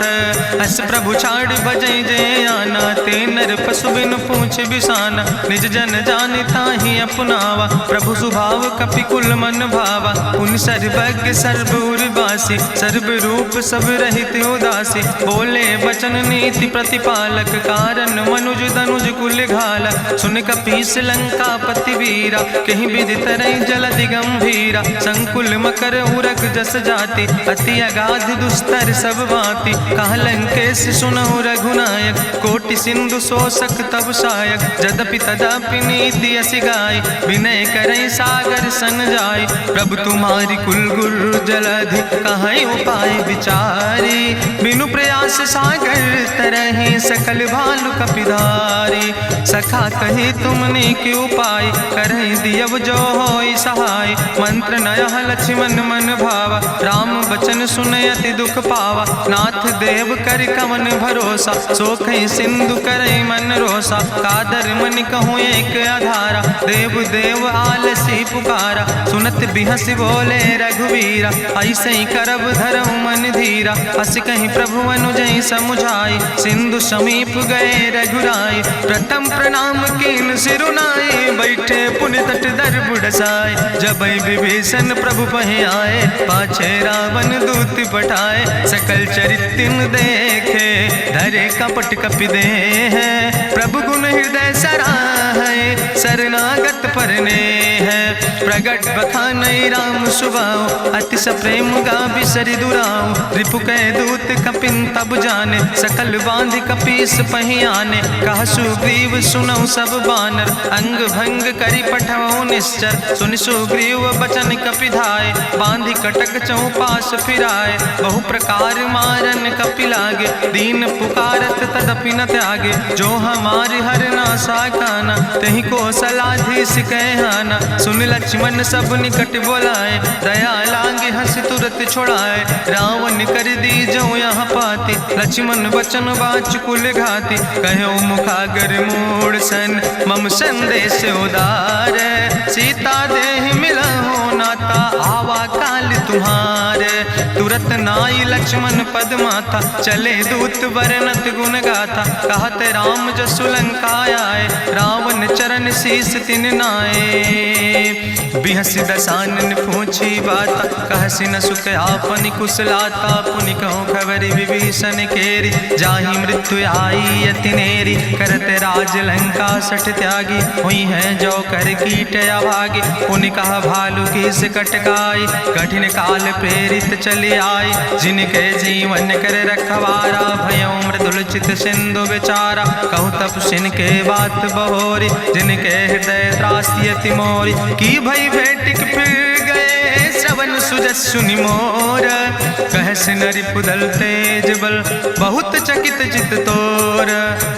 अस प्रभु छाड़ भजै जय आना, ते नर पशु बिन पूछ बिसाना। निज जन जानि ताहि अपनावा, प्रभु स्वभाव कपि कुल मन भावा। पुन सर्वज्ञ सर्व उर्वासी, सर्व रूप सब रहित उदासी। बोले वचन नीति प्रतिपालक, कारण मनुज तनुज कुल घाला। सुन कपीस लंकापति वीरा, कहीं विधि तरई जलधि गंभीरा। संकुल मकर उरग जस जाति, अति अगाध दुस्तर सब भांति। कहा लंकेश सुनहु रघुनायक, कोटि सिंधु सिंधु शोषक तब सायक, जदपि तदपि नीति असि गाय, विनय करई सागर सन जाय। प्रभु तुम्हारी कुल गुरु जलधि, कहीं उपाय विचारी, बिनु प्रयास सागर तरहि सकल भालु कपिधारी। सखा कही तुमने के उपाय, करहि दियव जो होई सहाय। मंत्र नयह लक्ष्मण मन भावा, राम बचन सुनय अति दुख पावा। नाथ देव कर कवन भरोसा, सोखई सिंधु करई मन रोसा। कादर मन कहूँ एक आधारा, देव देव आलसी पुकारा। सुनत बिहस बोले रघुवीरा, ऐसे ही करब धरऊ मन धीरा। अस कहीं प्रभु अनुजय समुझाई, सिंधु समीप गए रघुराई। प्रथम प्रणाम कीन सिरुनाई, बैठे पुण्य तट दर बुढ़साए। जब विभीषण प्रभु पहे आए, पाछे रावण दूत पठाए। सकल चरित्र देखे, धरे कपट कपि दे है। प्रभु गुण हृदय सराहै, शरणागत परने है। प्रगट बखानई राम सुभाऊ, अति सप्रेम गा बिसरि दुराऊ। रिपु कै दूत कपिन तब जाने, सकल बांध कपीस पहि आने। कहा सुग्रीव सुनऊ सब बानर, अंग भंग करि पठवऊ निश्चर। सुनि सुग्रीव बचन कपिधाय, बांधि कटक चौपास फिराए। बहु प्रकार मारन कपि लागे, दीन पुकारत तदपि न त्यागे। जो हमारे हर नासा खाना, तहि को सलाधीस कहना। सुन लक्ष्मण सब निकट बोलाए, दया लागे हंस तुरत छोड़ाए। रावण कर दी जो यहाँ पाती, लक्ष्मण बचन बाच कुल घाती। कहो मुखागर मूड़ सन, मम संदेश उदार। सीता देह मिला हो नाता, आवा काल तुम्हारे। तुरत नाई लक्ष्मण पद माथा, चले दूत वर्णत गुण गाथा। कहत राम जसु लंका आए, रावण चरण शीस तिन नाए। बिहस दसानन पूछी बाता, कहसि न सुख आपन कुशलाता। पुनि कहूँ खबर विभीषण केरी, जाहि मृत्यु आई अति नेरी। करत राज लंका सठ त्यागी, हुई है जो कर कीट अभागी। पुनि कहा भालू किस कटकाई, कठिन काल प्रेरित चले आई। जिनके जीवन कर रखवारा, भयों मृदुल चित सिंधु बेचारा। कहु तप सिन के बात बहोरी, जिनके हृदय त्रासी अति मोरी। की भई भेटिक फिर गए, श्रवण सुजस सुनि मोर। कहस नरि पुदल तेज बल, बहुत चकित चित तोर।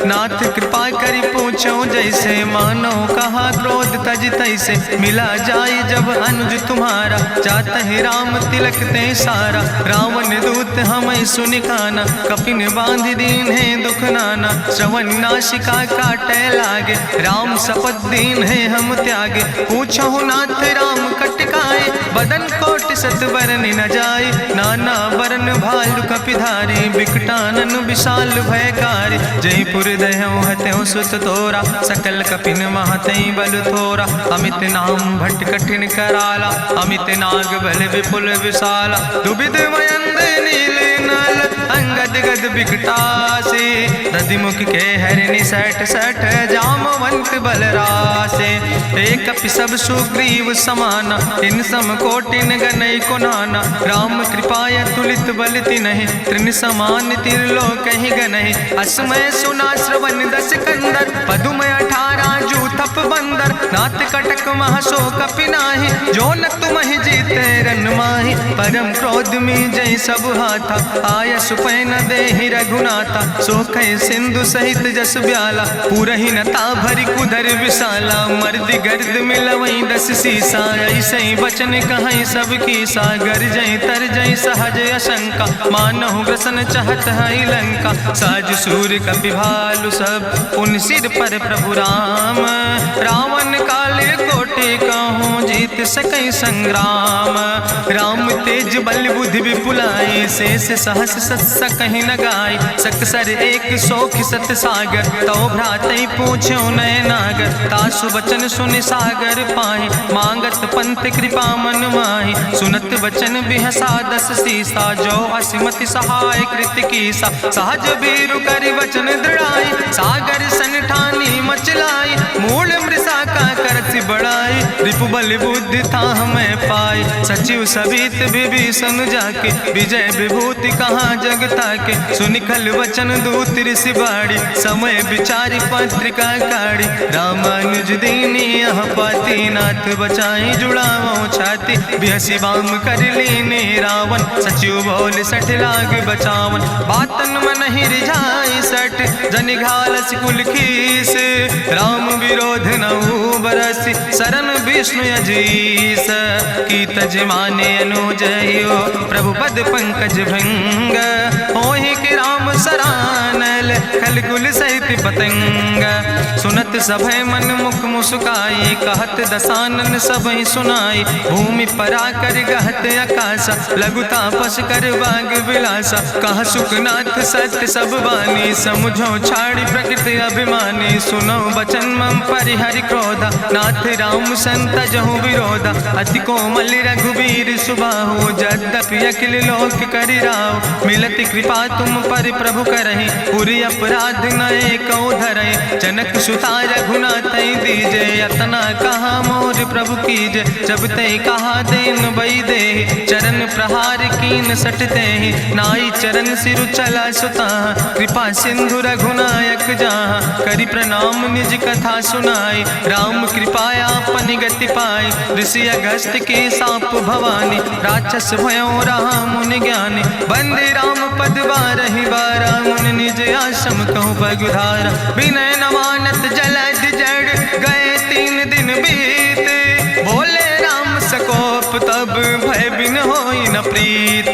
नाथ कृपा करि पूछो जैसे, मानो कहा क्रोध तज तैसे। मिला जाय जब अनुज तुम्हारा, जातहि राम तिलक ते सारा। रावण दूत हमें सुनि काना, कपिन बांध दीन है दुख नाना। श्रवण नासिका काटे लागे, राम शपथ दीन है हम त्यागे। पूछो नाथ राम कटकाए, बदन कोटि सत बरन न जाए। नाना बरन भालु कपिधारी, बिकटानन विशाल भयकारी। जयपुर दह्यों हत्यों सुत तोरा, सकल कपिन महतई बल थोरा। अमित नाम भट्ट कठिन कराला, अमित नाग बल विपुल विशाला। दुबिध मयंद नील नल, अंगद गद बिकटासे। दधिमुख के हरिणि सठ सठ, जामवंत बलरासे। एक कपि सब सुग्रीव समाना, इन सम कोटिन गनई को नाना। राम कृपाय तुलित बल तिनहि, त्रिन समान तिरलोक ही गनहि। असमय सुना श्रवण दस कंदर, पदुम 18 जू थप बंदर। नाथ कटक महसो कपि नाही, जो न तुमहि जीते रन माही। परम क्रोध में जय सब हाथा, आय सुपै न देहि रघुनाथा। सोखै सिंधु सहित जस ब्याला, पूरहि नता भरि कुधर विशाला। मर्दि गर्द मिलवई 10 सीसा, ऐसे बचन कहई सब कीसा। गर जय तर जय सहज अशंका, मानहु ग्रसन चाहत है लंका। साज सूर कपि भालु सब, पुन सिर पर प्रभु राम। रावण काले कोटि कहूँ, जीत सकई संग्राम। राम तेज बल बुद्धि विपुलाई, शेष सहस सत सकहि न गाय। सकसर एक सोख सत सागर, तो भ्रातई पूछो नय नागर। तासु बचन सुनि सागर पाहि, मांगत पंथ कृपा मन माहि। सुनत बचन बिहसा 10 सीसा, जो असिमति सहाय कृत कीसा। सहज बीरु करि वचन दृढ़ाई, सागर सन ठानी मचलाई। मूल मृषा का करसि बड़ाई, रिपु बल बुद्धि था हमें पाई। सचिव सबित विभीषण जाके विजय विभूति कहाँ जगता के। सुनिखल वचन दूत ऋषि बाड़ी समय विचारी पत्रिका काढ़ी। रामानुज दीनी यह पाती नाथ बचाई जुड़ावो छाती। बिहसी बाम कर लीने रावण सचिव बोल सठ लाग बचावन। बातन मन ही रिझाई सठ जनि घालस कुल खीस। राम विरोध नहु बरसि शरण विष्णु अजीस। की तज माने अनुजयो प्रभु पद पंकज भंग। होहि कि राम सरानल खल कुल सहित पतंग। सुनत सभय मन मुख मुस्काई कहत दसानन सबहि सुनाई। भूमि परा कर गहत आकाशा लघु तापस कर बाग विलासा। कह सुखनाथ सत्य सब बानी समुझो छाड़ी प्रकृति अभिमानी। सुनो बचन मम परिहरि क्रोधा नाथ राम संत जहु विरोधा। अति कोमल रघुबीर सुबाहु यद्यपि अखिल लोक करि राव। मिलति कृपा तुम पर प्रभु करहि पुरि अपराध नए को धरहि। जनक सुता रघुनाथ दीजे यतना कहा मोर प्रभु कीजे। जब ते कहा देन बई दे चरण प्रहार कीन सटते। नाई चरण सिरु चला सुता कृपा सिंधु रघुनायक जहाँ। करि प्रणाम निज कथा सुनाई राम कृपाया अपनी गति पाई। ऋषि अगस्त के साप भवानी राक्षस भयो रहा मुनि ज्ञानी। बंदे राम पद बारहि बारा मुनि निज आश्रम कहूँ पगुधारा। विनय नवानत जलद जड़ गए 3 दिन बीते। बोले राम सकोप तब भय बिन होई न प्रीत।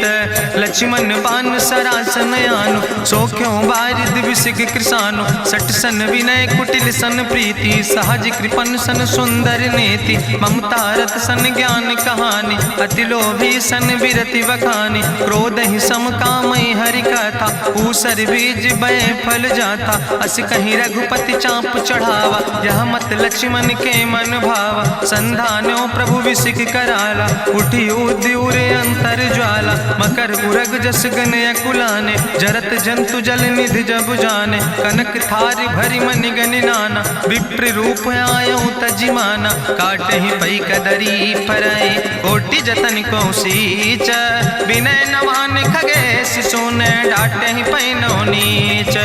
लक्ष्मण बान सरासन आनु सो क्यों बारिद विसिक कृसानु। सठ सन विनय कुटिल सन प्रीति सहज कृपन सन सुंदर नीति। ममता रत सन ज्ञान कहानी अति लोभी सन विरति बखानी। क्रोध ही सम कामई हरि कथा ऊसर बीज बय फल जाता। अस कहीं रघुपति चाप चढ़ावा यह मत लक्ष्मण के मन भावा। संधान्यो प्रभु विसिक कराला उठी उद्यूर अंतर ज्वाला। मकर उरग जस गन अकुलाने जरत जंतु जल निधि जब जाने। कनक थार भरी मनि गनि नाना विप्र रूप आयो तजिमाना। काटे ही पई कदरी फरई कोटि जतन को सींच। विनय नवान खगेश सोने डाटे ही पैनो नीच।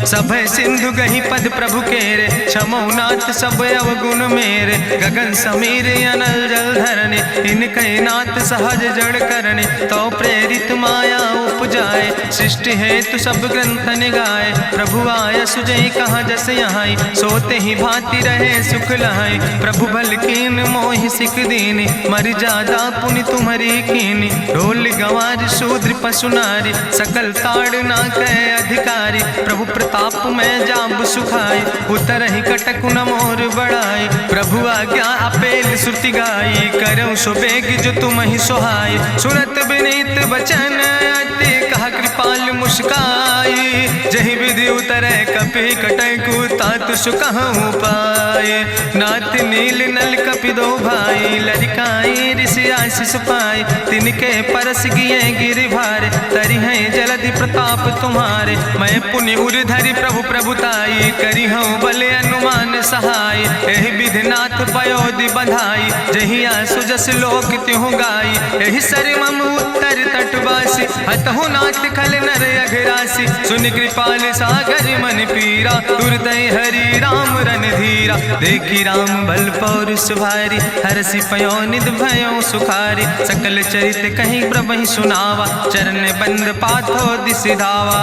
सभय सिंधु गही पद प्रभु केरे क्षमो नाथ सब अवगुण मेरे। गगन समीर अनल जल धरने इनके नाथ सहज जड़ करने। तो प्रेरित माया उपजाए सृष्टि हेतु सब ग्रंथ निगाए। प्रभु आय सुजई कहाँ जस यहाँ सोते ही भांति रहे सुख लहाई। प्रभु भल कीन मोहि सिख दीनी मर जादा पुनि तुम्हारी कीनी। ढोल गंवार शूद्र पशु नारी सकल ताड़ ना कह अधिकारी। प्रभु प्रताप में जाब सुखाई उतर ही कटक न मोर बढ़ाई। प्रभु आज्ञा अपेल श्रुति गाई करऊँ सुबेग जो तुम ही सोहाई। सुरत विनीत वचन अति कहा कृपाल मुस्काई। जही विधि उतरे कपि कटकु तात सुकहु पाए। नाथ नील नल कपि दो भाई लरिकाई ऋषि आशीष पाए। तिनके परस गिए गिरि भारे तरि हैं जलधि प्रताप तुम्हारे। मैं पुनि उर धरि प्रभु प्रभुताई करी हूँ बले अनुमान सहाय। एहि विधि नाथ पयोधि बधाई जहिया सुजस लोक त्यों गाई। एहि सर मम उत्तर तटवासी हतहु नाथ खल नर अघरासी। सुन कृपाल सागर मन पीरा तुरत हरि राम रन धीरा। देखी राम बल पौरुष भारी हरसि पयो निध भयो सुखारी। सकल चरित कहीं प्रभु सुनावा चरण बंद पाथो दिस धावा।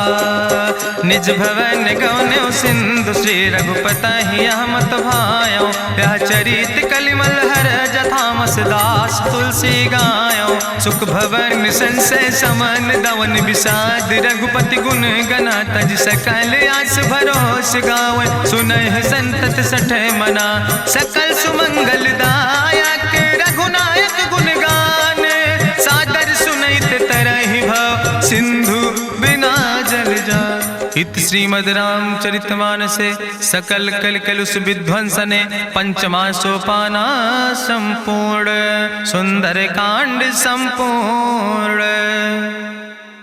निज भवन गौन्यो सिंधु श्री रघुपति यह मत भायो। यह चरित कलिमल हर जथामस दास तुलसी गायो। सुख भवन संशय समन दवन विषाद रघुपति गुण गना तज सकल आस भरोस गावे। सुनहि संतत सठ मना सकल सुमंगल दायक रघुनायक गुण गान। सादर सुनैत तरहि भव सिंधु बिना जल जा। इत श्रीमद् रामचरितमानसे सकल कलकलुष विध्वंसने पंचमा सोपाना संपूर्ण। सुंदर कांड संपूर्ण।